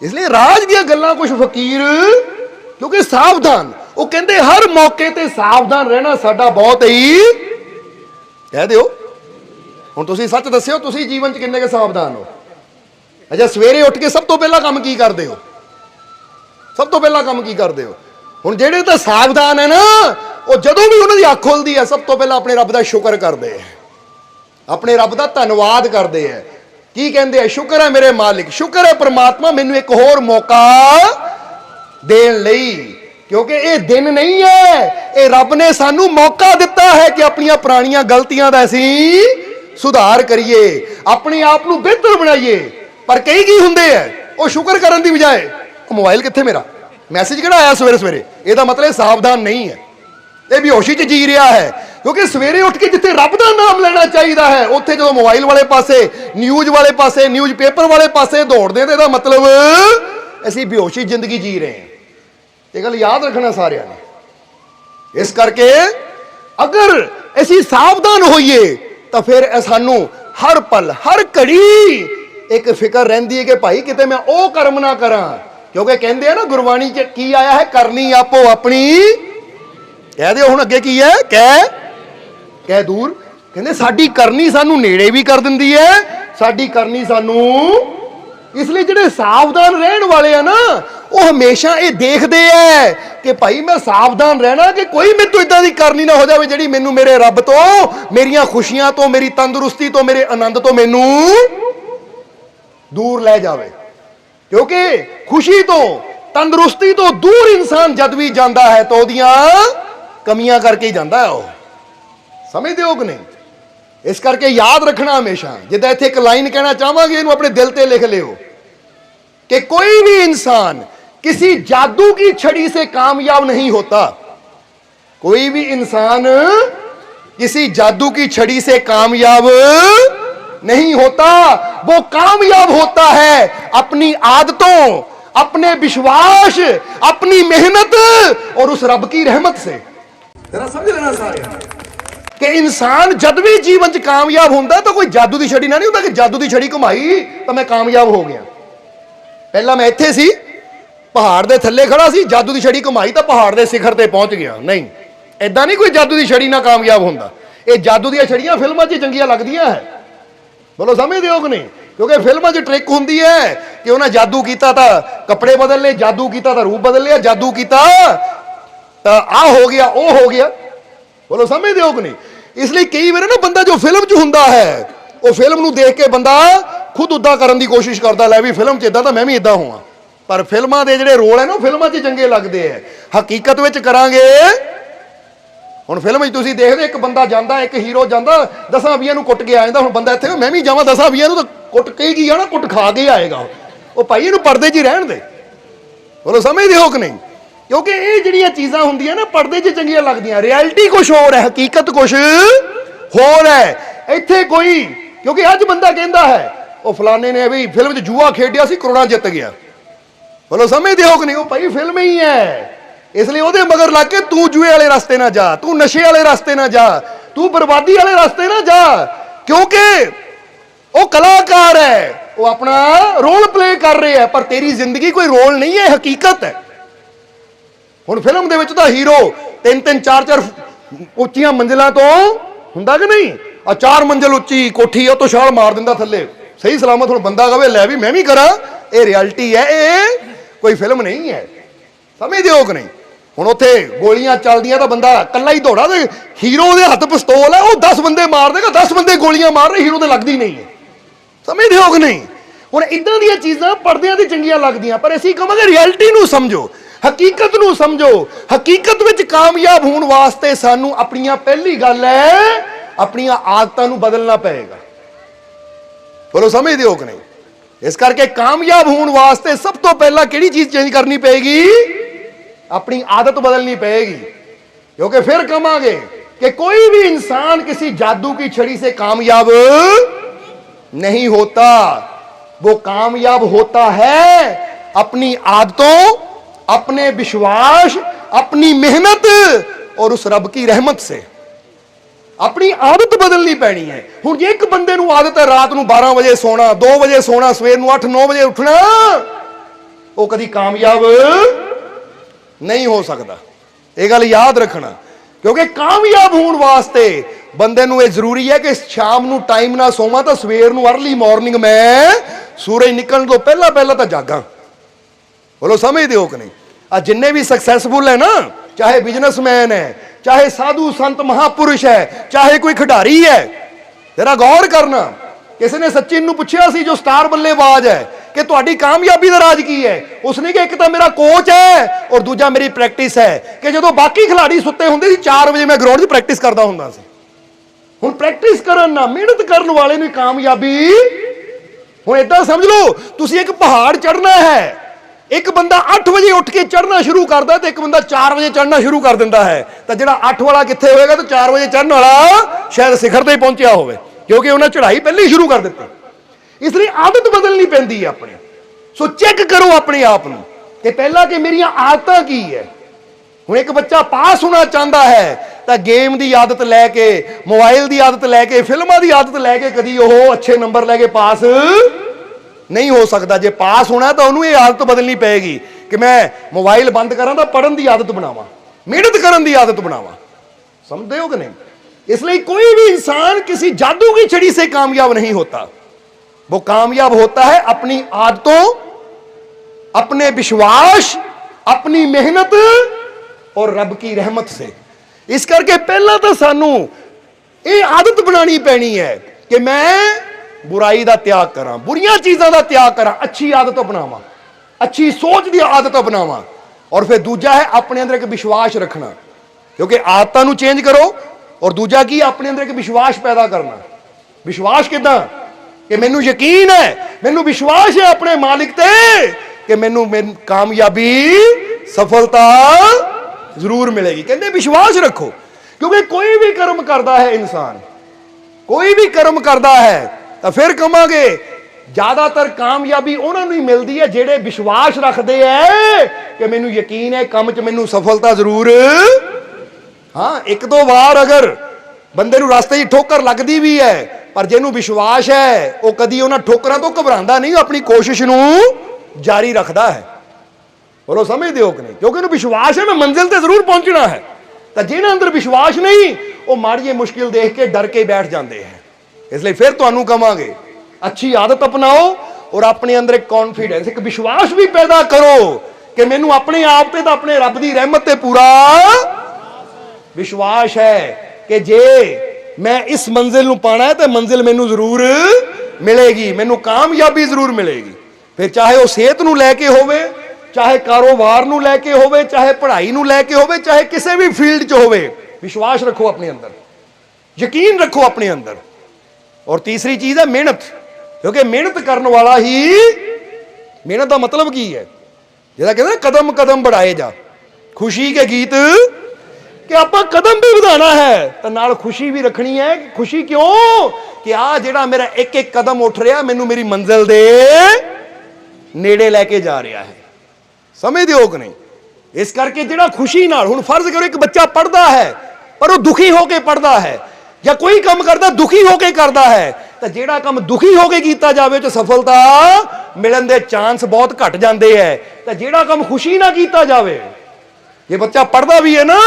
ਇਸ ਲਈ ਰਾਜ ਦੀਆਂ ਗੱਲਾਂ ਕੁਝ ਫਕੀਰ ਕਿਉਂਕਿ ਸਾਵਧਾਨ, ਉਹ ਕਹਿੰਦੇ ਹਰ ਮੌਕੇ ਤੇ ਸਾਵਧਾਨ ਰਹਿਣਾ ਸਾਡਾ ਬਹੁਤ ਹੀ ਕਹਿ ਦਿਓ। ਹੁਣ ਤੁਸੀਂ ਸੱਚ ਦੱਸਿਓ, ਤੁਸੀਂ ਜੀਵਨ 'ਚ ਕਿੰਨੇ ਕੁ ਸਾਵਧਾਨ ਹੋ? ਅੱਛਾ, ਸਵੇਰੇ ਉੱਠ ਕੇ ਸਭ ਤੋਂ ਪਹਿਲਾਂ ਕੰਮ ਕੀ ਕਰਦੇ ਹੋ? ਸਭ ਤੋਂ ਪਹਿਲਾਂ ਕੰਮ ਕੀ ਕਰਦੇ ਹੋ? ਹੁਣ ਜਿਹੜੇ ਤਾਂ ਸਾਵਧਾਨ ਹੈ ਨਾ, ਉਹ ਜਦੋਂ ਵੀ ਉਹਨਾਂ ਦੀ ਅੱਖ ਖੁੱਲਦੀ ਹੈ ਸਭ ਤੋਂ ਪਹਿਲਾਂ ਆਪਣੇ ਰੱਬ ਦਾ ਸ਼ੁਕਰ ਕਰਦੇ ਹੈ, ਆਪਣੇ ਰੱਬ ਦਾ ਧੰਨਵਾਦ ਕਰਦੇ ਹੈ। ਕੀ ਕਹਿੰਦੇ ਆ? ਸ਼ੁਕਰ ਹੈ ਮੇਰੇ ਮਾਲਿਕ, ਸ਼ੁਕਰ ਹੈ ਪ੍ਰਮਾਤਮਾ ਮੈਨੂੰ ਇੱਕ ਹੋਰ ਮੌਕਾ ਦੇਣ ਲਈ। ਕਿਉਂਕਿ ਇਹ ਦਿਨ ਨਹੀਂ ਹੈ, ਇਹ ਰੱਬ ਨੇ ਸਾਨੂੰ ਮੌਕਾ ਦਿੱਤਾ ਹੈ ਕਿ ਆਪਣੀਆਂ ਪੁਰਾਣੀਆਂ ਗਲਤੀਆਂ ਦਾ ਅਸੀਂ ਸੁਧਾਰ ਕਰੀਏ, ਆਪਣੇ ਆਪ ਨੂੰ ਬਿਹਤਰ ਬਣਾਈਏ। ਪਰ ਕਈ ਕੀ ਹੁੰਦੇ ਆ, ਉਹ ਸ਼ੁਕਰ ਕਰਨ ਦੀ ਬਜਾਏ ਉਹ ਮੋਬਾਈਲ ਕਿੱਥੇ ਮੇਰਾ, ਮੈਸੇਜ ਕਿਹੜਾ ਆਇਆ ਸਵੇਰੇ ਸਵੇਰੇ, ਇਹਦਾ ਮਤਲਬ ਸਾਵਧਾਨ ਨਹੀਂ ਹੈ, ਇਹ ਬੇਹੋਸ਼ੀ 'ਚ ਜੀ ਰਿਹਾ ਹੈ। ਕਿਉਂਕਿ ਸਵੇਰੇ ਉੱਠ ਕੇ ਜਿੱਥੇ ਰੱਬ ਦਾ ਨਾਮ ਲੈਣਾ ਚਾਹੀਦਾ ਹੈ ਉੱਥੇ ਜਦੋਂ ਮੋਬਾਈਲ ਵਾਲੇ ਪਾਸੇ, ਨਿਊਜ਼ ਵਾਲੇ ਪਾਸੇ, ਨਿਊਜ਼ ਪੇਪਰ ਵਾਲੇ ਪਾਸੇ ਦੌੜਦੇ ਤੇ ਇਹਦਾ ਮਤਲਬ ਅਸੀਂ ਬੇਹੋਸ਼ੀ ਜ਼ਿੰਦਗੀ ਜੀ ਰਹੇ ਹਾਂ। ਇਹ ਗੱਲ ਯਾਦ ਰੱਖਣਾ ਸਾਰਿਆਂ ਨੇ। ਇਸ ਕਰਕੇ ਅਗਰ ਅਸੀਂ ਸਾਵਧਾਨ ਹੋਈਏ ਤਾਂ ਫਿਰ ਸਾਨੂੰ ਹਰ ਪਲ ਹਰ ਘੜੀ ਇੱਕ ਫਿਕਰ ਰਹਿੰਦੀ ਹੈ ਕਿ ਭਾਈ ਕਿਤੇ ਮੈਂ ਉਹ ਕਰਮ ਨਾ ਕਰਾਂ। ਕਿਉਂਕਿ ਕਹਿੰਦੇ ਆ ਨਾ ਗੁਰਬਾਣੀ 'ਚ ਕੀ ਆਇਆ ਹੈ, ਕਰਨੀ ਆਪੋ ਆਪਣੀ। ਕਹਿ ਦਿਓ ਹੁਣ ਅੱਗੇ ਕੀ ਹੈ, ਕਹਿ ਦੂਰ। ਕਹਿੰਦੇ ਸਾਡੀ ਕਰਨੀ ਸਾਨੂੰ ਨੇੜੇ ਵੀ ਕਰ ਦਿੰਦੀ ਹੈ, ਸਾਡੀ ਕਰਨੀ ਸਾਨੂੰ। ਇਸ ਲਈ ਜਿਹੜੇ ਸਾਵਧਾਨ ਰਹਿਣ ਵਾਲੇ ਆ ਨਾ, ਉਹ ਹਮੇਸ਼ਾ ਇਹ ਦੇਖਦੇ ਐ ਕਿ ਭਾਈ ਮੈਂ ਸਾਵਧਾਨ ਰਹਿਣਾ ਕਿ ਕੋਈ ਮੇਰੇ ਤੋਂ ਇਦਾਂ ਦੀ ਕਰਨੀ ਨਾ ਹੋ ਜਾਵੇ ਜਿਹੜੀ ਮੈਨੂੰ ਮੇਰੇ ਰੱਬ ਤੋਂ, ਮੇਰੀਆਂ ਖੁਸ਼ੀਆਂ ਤੋਂ, ਮੇਰੀ ਤੰਦਰੁਸਤੀ ਤੋਂ, ਮੇਰੇ ਆਨੰਦ ਤੋਂ ਮੈਨੂੰ ਦੂਰ ਲੈ ਜਾਵੇ। ਕਿਉਂਕਿ ਖੁਸ਼ੀ ਤੋਂ, ਤੰਦਰੁਸਤੀ ਤੋਂ ਦੂਰ ਇਨਸਾਨ ਜਦ ਵੀ ਜਾਂਦਾ ਹੈ ਤਾਂ ਉਹਦੀਆਂ ਕਮੀਆਂ ਕਰਕੇ ਹੀ ਜਾਂਦਾ ਹੈ। ਉਹ ਸਮਝਦੇ ਹੋ ਕਿ ਨਹੀਂ? ਇਸ ਕਰਕੇ ਯਾਦ ਰੱਖਣਾ ਹਮੇਸ਼ਾ। ਜਿੱਦਾਂ ਇੱਥੇ ਇੱਕ ਲਾਈਨ ਕਹਿਣਾ ਚਾਹਾਂਗੇ, ਇਹਨੂੰ ਆਪਣੇ ਦਿਲ ਤੇ ਲਿਖ ਲਿਓ कि कोई भी इंसान किसी जादू की छड़ी से कामयाब नहीं होता। कोई भी इंसान किसी जादू की छड़ी से कामयाब नहीं होता। वो कामयाब होता है अपनी आदतों, अपने विश्वास, अपनी मेहनत और उस रब की रहमत से। जरा समझ लेना सारे कि इंसान जब भी जीवन च कामयाब होता तो कोई जादू की छड़ी ना नहीं होता कि जादू की छड़ी घुमाई तो मैं कामयाब हो गया। ਪਹਿਲਾਂ ਮੈਂ ਇੱਥੇ ਸੀ, ਪਹਾੜ ਦੇ ਥੱਲੇ ਖੜਾ ਸੀ, ਜਾਦੂ ਦੀ ਛੜੀ ਘੁਮਾਈ ਤਾਂ ਪਹਾੜ ਦੇ ਸਿਖਰ ਤੇ ਪਹੁੰਚ ਗਿਆ। ਨਹੀਂ, ਐਦਾਂ ਨਹੀਂ ਕੋਈ ਜਾਦੂ ਦੀ ਛੜੀ ਨਾਲ ਕਾਮਯਾਬ ਹੁੰਦਾ। ਇਹ ਜਾਦੂ ਦੀਆਂ ਛੜੀਆਂ ਫਿਲਮਾਂ 'ਚ ਚੰਗੀਆਂ ਲੱਗਦੀਆਂ ਹੈ। ਬੋਲੋ ਸਮਝਦੇ ਹੋ ਕਿ ਨਹੀਂ? ਕਿਉਂਕਿ ਫਿਲਮਾਂ 'ਚ ਟ੍ਰਿਕ ਹੁੰਦੀ ਹੈ ਕਿ ਉਹਨਾਂ ਜਾਦੂ ਕੀਤਾ ਤਾਂ ਕੱਪੜੇ ਬਦਲ ਲਏ, ਜਾਦੂ ਕੀਤਾ ਤਾਂ ਰੂਪ ਬਦਲ ਲਿਆ, ਜਾਦੂ ਕੀਤਾ ਤਾਂ ਆਹ ਹੋ ਗਿਆ, ਉਹ ਹੋ ਗਿਆ। ਬੋਲੋ ਸਮਝਦੇ ਹੋ ਕਿ ਨਹੀਂ? ਇਸ ਲਈ ਕਈ ਵਾਰ ਨਾ ਬੰਦਾ ਜੋ ਫਿਲਮ 'ਚ ਹੁੰਦਾ ਹੈ, ਉਹ ਫਿਲਮ ਨੂੰ ਦੇਖ ਕੇ ਬੰਦਾ ਖੁਦ ਉਦਾਂ ਕਰਨ ਦੀ ਕੋਸ਼ਿਸ਼ ਕਰਦਾ, ਲੈ ਵੀ ਫਿਲਮ 'ਚ ਇਦਾਂ ਤਾਂ ਮੈਂ ਵੀ ਇਦਾਂ ਹੋਵਾਂ। ਪਰ ਫਿਲਮਾਂ ਦੇ ਜਿਹੜੇ ਰੋਲ ਹੈ ਨਾ, ਫਿਲਮਾਂ 'ਚ ਚੰਗੇ ਲੱਗਦੇ ਹੈ। ਹਕੀਕਤ ਵਿੱਚ ਕਰਾਂਗੇ। ਹੁਣ ਫਿਲਮ 'ਚ ਤੁਸੀਂ ਦੇਖਦੇ ਇੱਕ ਬੰਦਾ ਜਾਂਦਾ, ਇੱਕ ਹੀਰੋ ਜਾਂਦਾ 10-20 ਨੂੰ ਕੁੱਟ ਕੇ ਆ ਜਾਂਦਾ। ਹੁਣ ਬੰਦਾ ਇੱਥੇ ਮੈਂ ਵੀ ਜਾਵਾਂ 10-20 ਨੂੰ ਤਾਂ ਕੁੱਟ ਕੇ ਹੀ ਆਣਾ, ਕੁੱਟ ਖਾ ਕੇ ਆਏਗਾ ਉਹ। ਭਾਈ ਇਹਨੂੰ ਪਰਦੇ 'ਚ ਹੀ ਰਹਿਣ ਦੇ। ਬੋਲੋ ਸਮਝਦੇ ਹੋ ਕਿ ਨਹੀਂ? ਕਿਉਂਕਿ ਇਹ ਜਿਹੜੀਆਂ ਚੀਜ਼ਾਂ ਹੁੰਦੀਆਂ ਨਾ ਪਰਦੇ 'ਚ ਚੰਗੀਆਂ ਲੱਗਦੀਆਂ, ਰਿਐਲਿਟੀ ਕੁਛ ਹੋਰ ਹੈ, ਹਕੀਕਤ ਕੁਛ ਹੋਰ ਹੈ। ਇੱਥੇ ਕੋਈ, ਕਿਉਂਕਿ ਅੱਜ ਬੰਦਾ ਕਹਿੰਦਾ ਹੈ ਉਹ ਫਲਾਣੇ ਨੇ ਵੀ ਫਿਲਮ 'ਚ ਜੂਆ ਖੇਡਿਆ ਸੀ, ਕਰੋੜਾਂ ਜਿੱਤ ਗਿਆ। ਬੋਲੋ ਸਮਝਦੇ ਹੋ ਕਿ ਨਹੀਂ? ਉਹ ਭਾਈ ਫਿਲਮ ਹੀ ਹੈ। ਇਸ ਲਈ ਉਹਦੇ ਮਗਰ ਲੱਗ ਕੇ ਤੂੰ ਜੂਏ ਵਾਲੇ ਰਸਤੇ ਨਾ ਜਾ, ਤੂੰ ਨਸ਼ੇ ਵਾਲੇ ਰਸਤੇ ਨਾ ਜਾ, ਤੂੰ ਬਰਬਾਦੀ ਵਾਲੇ ਰਸਤੇ ਨਾ ਜਾ। ਕਿਉਂਕਿ ਉਹ ਕਲਾਕਾਰ ਹੈ, ਉਹ ਆਪਣਾ ਰੋਲ ਪਲੇ ਕਰ ਰਹੇ ਹੈ, ਪਰ ਤੇਰੀ ਜ਼ਿੰਦਗੀ ਕੋਈ ਰੋਲ ਨਹੀਂ ਹੈ, ਹਕੀਕਤ ਹੈ। ਹੁਣ ਫਿਲਮ ਦੇ ਵਿੱਚ ਤਾਂ ਹੀਰੋ 3-3 4-4 ਉੱਚੀਆਂ ਮੰਜ਼ਿਲਾਂ ਤੋਂ ਹੁੰਦਾ ਕਿ ਨਹੀਂ? ਆ 4 ਮੰਜ਼ਿਲ ਉੱਚੀ ਕੋਠੀ, ਉਹ ਤੋਂ ਛਾਲ ਮਾਰ ਦਿੰਦਾ ਥੱਲੇ, ਸਹੀ ਸਲਾਮਤ। ਹੁਣ ਬੰਦਾ ਕਹੇ ਲੈ ਵੀ ਮੈਂ ਵੀ ਕਰਾਂ, ਇਹ ਰਿਐਲਿਟੀ ਹੈ, ਇਹ ਕੋਈ ਫਿਲਮ ਨਹੀਂ ਹੈ। ਸਮਝਦੇ ਹੋ ਕਿ ਨਹੀਂ? ਹੁਣ ਉੱਥੇ ਗੋਲੀਆਂ ਚੱਲਦੀਆਂ ਤਾਂ ਬੰਦਾ ਇਕੱਲਾ ਹੀ ਦੌੜਾ, ਤੇ ਹੀਰੋ ਦੇ ਹੱਥ ਪਿਸਤੌਲ ਹੈ, ਉਹ 10 ਬੰਦੇ ਮਾਰ ਦੇਗਾ, 10 ਬੰਦੇ ਗੋਲੀਆਂ ਮਾਰ ਰਹੇ, ਹੀਰੋ ਤੇ ਲੱਗਦੀ ਨਹੀਂ ਹੈ। ਸਮਝਦੇ ਹੋ ਕਿ ਨਹੀਂ? ਹੁਣ ਇਦਾਂ ਦੀਆਂ ਚੀਜ਼ਾਂ ਪਰਦਿਆਂ ਤੇ ਚੰਗੀਆਂ ਲੱਗਦੀਆਂ, ਪਰ ਅਸੀਂ ਕਹਾਂਗੇ ਰਿਐਲਿਟੀ ਨੂੰ ਸਮਝੋ, ਹਕੀਕਤ ਨੂੰ ਸਮਝੋ। ਹਕੀਕਤ ਵਿੱਚ ਕਾਮਯਾਬ ਹੋਣ ਵਾਸਤੇ ਸਾਨੂੰ ਆਪਣੀਆਂ, ਪਹਿਲੀ ਗੱਲ ਹੈ ਆਪਣੀਆਂ ਆਦਤਾਂ ਨੂੰ ਬਦਲਣਾ ਪਏਗਾ। ਬੋਲੋ ਸਮਝਦੇ ਹੋ ਕਿ ਨਹੀਂ? ਇਸ ਕਰਕੇ ਕਾਮਯਾਬ ਹੋਣ ਵਾਸਤੇ ਸਭ ਤੋਂ ਪਹਿਲਾਂ ਕਿਹੜੀ ਚੀਜ਼ ਚੇਂਜ ਕਰਨੀ ਪਏਗੀ? अपनी आदत बदलनी पड़ेगी। क्योंकि फिर कहांगे कि कोई भी इंसान किसी जादू की छड़ी से कामयाब नहीं होता। वो कामयाब होता है अपनी आदतों, अपने विश्वास, अपनी मेहनत और उस रब की रहमत से। अपनी आदत बदलनी पैनी है। हुण जे एक बंदे नूं आदत है रात नूं 12 बजे सोना, 2 बजे सोना, सवेर नूं 8-9 बजे उठना, वो कदी कामयाब नहीं हो सकता। ये गल याद रखना। क्योंकि कामयाब होने वास्ते बंदे नूं ये जरूरी है कि शाम नूं टाइम ना सोवा तो सवेर नूं अर्ली मॉर्निंग में सूरज निकलने तो पहला पहला तो जागा। बोलो समझते हो कि नहीं? आ जिन्ने भी सक्सैसफुल है ना, चाहे बिजनेसमैन है, चाहे साधु संत महापुरुष है, चाहे कोई खिडारी है, जरा गौर करना। किसी ने सचिन नूं पुछया सी जो स्टार बल्लेबाज है कि तुहाडी कामयाबी दा राज की है? उसने कहा एक तो मेरा कोच है और दूजा मेरी प्रैक्टिस है। कि जो बाकी खिलाड़ी सुते हुंदे सी 4 बजे मैं ग्राउंड 'च प्रैक्टिस करदा हुंदा सी। हुण प्रैक्टिस करन ना मेहनत करन वाले नूं कामयाबी। हुण इदां समझ लो तुसीं एक पहाड़ चढ़ना है, एक बंदा 8 बजे उठ के चढ़ना शुरू करदा ते एक बंदा 4 बजे चढ़ना शुरू कर दिंदा है। तो जिहड़ा 8 वाला कित्थे होएगा तो 4 बजे चढ़न वाला शायद शिखर ते पहुंचिया होवे, क्योंकि उन्हें चढ़ाई पहले ही शुरू कर दी। इसलिए आदत बदलनी पैंदी है अपनी। सो चेक करो अपने आप को कि पहला कि मेरी आदत की है। हुण एक बच्चा पास होना चाहता है तो गेम की आदत लैके, मोबाइल की आदत लैके, फिल्मां की आदत लैके कदी वो अच्छे नंबर लैके पास नहीं हो सकता। जे पास होना तो उन्होंने ये आदत बदलनी पड़ेगी कि मैं मोबाइल बंद करा तो पढ़न की आदत बनावा, मेहनत करन की आदत बनावा। समझते हो कि नहीं? इसलिए कोई भी इंसान किसी जादू की छड़ी से कामयाब नहीं होता। वो कामयाब होता है अपनी आदतों, अपने विश्वास, अपनी मेहनत और रब की रहमत से। इस करके पहला तो सानू ये आदत बनानी पैनी है कि मैं बुराई का त्याग करा, बुरियां चीज़ों का त्याग करा, अच्छी आदत अपनावा, अच्छी सोच की आदत अपनावा। और फिर दूजा है अपने अंदर एक विश्वास रखना। क्योंकि आदतों चेंज करो और दूजा की अपने अंदर एक विश्वास पैदा करना। विश्वास किदां कि मैनू यकीन है, मैनू विश्वास है अपने मालिक ते कि मैनू कामयाबी, सफलता जरूर मिलेगी। कहते विश्वास रखो। क्योंकि कोई भी कर्म करता है इंसान, कोई भी कर्म करता है तो फिर कहांगे ज्यादातर कामयाबी उन्होंने ही मिलती है जेड़े विश्वास रखते हैं कि मैनू यकीन है काम च मैनू सफलता जरूर। हाँ, एक दो बार अगर बंदे नूं रास्ते च ठोकर लगती भी है, पर जिन्हों विश्वास है वो कदी उन्होंने ठोकरां तो घबरांदा नहीं, अपनी कोशिश नूं जारी रखता है। बोलो समझते हो कि नहीं? क्योंकि उन्हें विश्वास है मैं मंजिल ते जरूर पहुंचना है। तो जिन्हां अंदर विश्वास नहीं वो माड़ी मुश्किल देख के डर के बैठ जाते हैं। इसलिए फिर तुहानूं कहांगे अच्छी आदत अपनाओ और अपने अंदर एक कॉन्फिडेंस, एक विश्वास भी पैदा करो कि मैनू अपने आप पे तो अपने रब की रहमत ते पूरा विश्वास है कि जे मैं इस मंजिल नूं पाना है तो मंजिल मैनू जरूर मिलेगी, मैनू कामयाबी जरूर मिलेगी। फिर चाहे वो सेहत नूं लैके होवे, चाहे कारोबार नूं लैके होवे, चाहे पढ़ाई नूं लैके होवे, चाहे किसी भी फील्ड च होवे, विश्वास रखो अपने अंदर, यकीन रखो अपने अंदर। और तीसरी चीज है मेहनत। क्योंकि मेहनत करने वाला ही, मेहनत का मतलब की है जिहदा कहते कदम कदम बढ़ाए जा, खुशी के गीत कि आप कदम भी बढ़ाना है तो नाल खुशी भी रखनी है। खुशी क्यों कि आ जिहड़ा मेरा एक एक कदम उठ रहा मैनू मेरी मंजिल दे नेड़े लैके जा रहा है। समझदे हो कि नहीं? इस करके जिहड़ा खुशी नाल, हुण फर्ज करो एक बच्चा पढ़ता है पर वो दुखी होके पढ़ता है, या कोई काम करता दुखी होके करता है, तो जिहड़ा काम दुखी होके कीता जावे तो सफलता मिलन दे चांस बहुत घट जाते हैं। तो जिहड़ा काम खुशी ना कीता जावे, ये बच्चा पढ़ता भी है ना,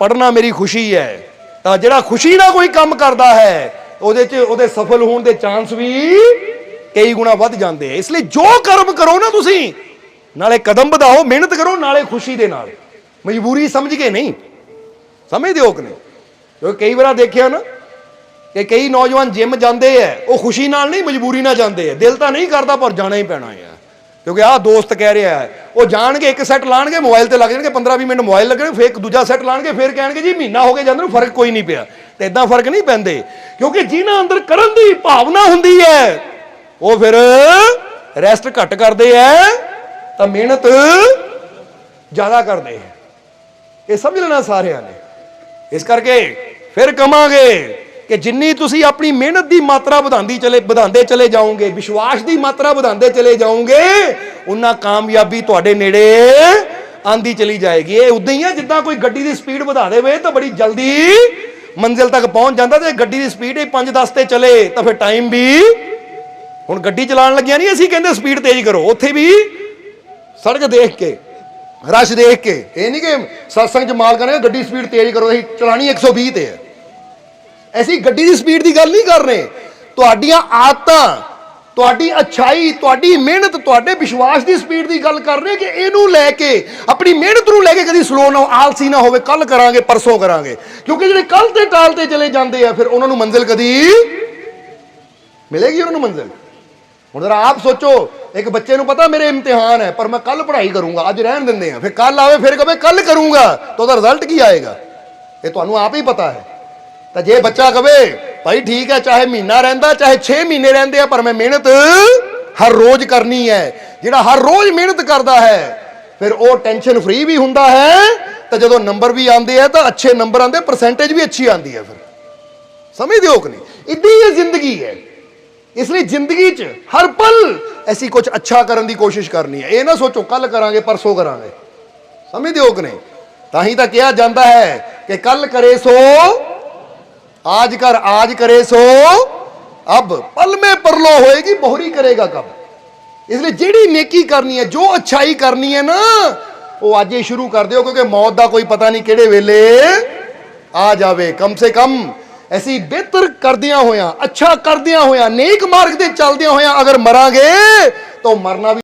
पढ़ना मेरी खुशी है, तो जिहड़ा खुशी ना कोई काम करता है उहदे सफल होने के चांस भी कई गुना वध जाते हैं। इसलिए जो कर्म करो ना तुसीं नाले कदम बढ़ाओ, मेहनत करो, नाले खुशी दे नाल, मजबूरी समझ के नहीं। समझदे हो कि नहीं? क्योंकि कई बार देखिया ना कि कई नौजवान जिम जाते हैं वो खुशी नाल नहीं मजबूरी ना जाते हैं, दिल तो नहीं करता पर जाना ही पैना है। क्योंकि आह दोस्त कह रहा है, वो जान के एक सैट लाएंगे मोबाइल से लग जाएंगे, 15-20 मिनट मोबाइल लगने, फिर एक दूजा सैट लाएंगे, फिर कहेंगे जी महीना हो गया जाते फर्क कोई नहीं पिया। तो इदा फर्क नहीं पैंदे, क्योंकि जिन्हां अंदर करन दी भावना हुंदी है वो फिर ਰੈਸਟ ਘੱਟ ਕਰਦੇ ਐ ਤਾਂ ਮਿਹਨਤ ਜ਼ਿਆਦਾ ਕਰਦੇ ਹੈ। ਇਹ ਸਮਝ ਲੈਣਾ ਸਾਰਿਆਂ ਨੇ। ਇਸ ਕਰਕੇ ਫਿਰ ਕਵਾਂਗੇ ਕਿ ਜਿੰਨੀ ਤੁਸੀਂ ਆਪਣੀ ਮਿਹਨਤ ਦੀ ਮਾਤਰਾ ਵਧਾਉਂਦੇ ਚਲੇ ਜਾਓਗੇ, ਵਿਸ਼ਵਾਸ ਦੀ ਮਾਤਰਾ ਵਧਾਉਂਦੇ ਚਲੇ ਜਾਓਗੇ, ਉਨਾ ਕਾਮਯਾਬੀ ਤੁਹਾਡੇ ਨੇੜੇ ਆਂਦੀ ਚਲੀ ਜਾਏਗੀ। ਇਹ ਉਦਾਂ ਹੀ ਹੈ ਜਿੱਦਾਂ ਕੋਈ ਗੱਡੀ ਦੀ ਸਪੀਡ ਵਧਾ ਦੇਵੇ ਤਾਂ ਬੜੀ ਜਲਦੀ ਮੰਜ਼ਿਲ ਤੱਕ ਪਹੁੰਚ ਜਾਂਦਾ, ਤੇ ਗੱਡੀ ਦੀ ਸਪੀਡ ਹੀ 5-10 ਤੇ ਚਲੇ ਤਾਂ ਫਿਰ ਟਾਈਮ ਵੀ, ਹੁਣ ਗੱਡੀ ਚਲਾਉਣ ਲੱਗਿਆ ਨਹੀਂ ਅਸੀਂ ਕਹਿੰਦੇ ਸਪੀਡ ਤੇਜ਼ ਕਰੋ, ਉੱਥੇ ਵੀ ਸੜਕ ਦੇਖ ਕੇ, ਰਸ਼ ਦੇਖ ਕੇ, ਇਹ ਨਹੀਂ ਕਿ ਸਤਸੰਗ ਚ ਮਾਲ ਕਰਨਗੇ ਗੱਡੀ ਸਪੀਡ ਤੇਜ਼ ਕਰੋ, ਅਸੀਂ ਚਲਾਣੀ 120 ਤੇ ਹੈ। ਐਸੀ ਗੱਡੀ ਦੀ ਸਪੀਡ ਦੀ ਗੱਲ ਨਹੀਂ ਕਰ ਰਹੇ। ਤੁਹਾਡੀਆਂ ਆਦਤਾਂ, ਤੁਹਾਡੀ ਅੱਛਾਈ, ਤੁਹਾਡੀ ਮਿਹਨਤ, ਤੁਹਾਡੇ ਵਿਸ਼ਵਾਸ ਦੀ ਸਪੀਡ ਦੀ ਗੱਲ ਕਰ ਰਹੇ ਕਿ ਇਹਨੂੰ ਲੈ ਕੇ, ਆਪਣੀ ਮਿਹਨਤ ਨੂੰ ਲੈ ਕੇ ਕਦੀ ਸਲੋ ਨਾ, ਆਲਸੀ ਨਾ ਹੋਵੇ, ਕੱਲ ਕਰਾਂਗੇ ਪਰਸੋਂ ਕਰਾਂਗੇ। ਕਿਉਂਕਿ ਜਿਹੜੇ ਕੱਲ ਤੇ ਟਾਲ ਤੇ ਚਲੇ ਜਾਂਦੇ ਆ ਫਿਰ ਉਹਨਾਂ ਨੂੰ ਮੰਜ਼ਿਲ ਕਦੀ ਮਿਲੇਗੀ ਉਹਨਾਂ ਨੂੰ ਮੰਜ਼ਿਲ। ਹੁਣ ਜਰਾ ਆਪ ਸੋਚੋ, ਇੱਕ ਬੱਚੇ ਨੂੰ ਪਤਾ ਮੇਰੇ ਇਮਤਿਹਾਨ ਹੈ ਪਰ ਮੈਂ ਕੱਲ ਪੜ੍ਹਾਈ ਕਰੂੰਗਾ, ਅੱਜ ਰਹਿਣ ਦਿੰਦੇ ਆ, ਫਿਰ ਕੱਲ ਆਵੇ ਫਿਰ ਕਹੇ ਕੱਲ ਕਰੂੰਗਾ, ਤਾਂ ਉਹਦਾ ਰਿਜ਼ਲਟ ਕੀ ਆਏਗਾ ਇਹ ਤੁਹਾਨੂੰ ਆਪ ਹੀ ਪਤਾ ਹੈ। ਤਾਂ ਜੇ ਬੱਚਾ ਕਵੇ ਭਾਈ ਠੀਕ ਹੈ ਚਾਹੇ ਮਹੀਨਾ ਰਹਿੰਦਾ ਚਾਹੇ 6 ਮਹੀਨੇ ਰਹਿੰਦੇ ਆ ਪਰ ਮੈਂ ਮਿਹਨਤ ਹਰ ਰੋਜ਼ ਕਰਨੀ ਹੈ, ਜਿਹੜਾ ਹਰ ਰੋਜ਼ ਮਿਹਨਤ ਕਰਦਾ ਹੈ ਫਿਰ ਉਹ ਟੈਨਸ਼ਨ ਫ੍ਰੀ ਵੀ ਹੁੰਦਾ ਹੈ, ਤਾਂ ਜਦੋਂ ਨੰਬਰ ਵੀ ਆਉਂਦੇ ਆ ਤਾਂ ਅੱਛੇ ਨੰਬਰ ਆਉਂਦੇ, ਪਰਸੈਂਟੇਜ ਵੀ ਅੱਛੀ ਆਉਂਦੀ ਹੈ। ਫਿਰ ਸਮਝਦੇ ਹੋ ਕਿ ਨਹੀਂ? ਇੱਦਾਂ ਹੀ ਇਹ ਜ਼ਿੰਦਗੀ ਹੈ। ਇਸ ਲਈ ਜ਼ਿੰਦਗੀ 'ਚ ਹਰ ਪਲ ਐਸੀ ਕੁਝ ਅੱਛਾ ਕਰਨ ਦੀ ਕੋਸ਼ਿਸ਼ ਕਰਨੀ ਹੈ। ਇਹ ਨਾ ਸੋਚੋ ਕੱਲ ਕਰਾਂਗੇ ਪਰਸੋਂ ਕਰਾਂਗੇ। ਸਮਝਦੇ ਹੋ ਕਿ ਨਹੀਂ? ਤਾਂ ਹੀ ਤਾਂ ਕਿਹਾ ਜਾਂਦਾ ਹੈ ਕਿ ਕੱਲ ਕਰੇ ਸੋ आज कर, आज करे सो अब, पल में परलो होएगी बहुरी करेगा कब। इसलिए जेड़ी नेकी करनी है, जो अच्छाई करनी है ना, वो आज ही शुरू कर दो, क्योंकि मौत का कोई पता नहीं केड़े वेले आ जावे। कम से कम ऐसी बेहतर करदियां होया, अच्छा करदियां होया, नेक मार्ग दे चलदियां होया अगर मरांगे तो मरना भी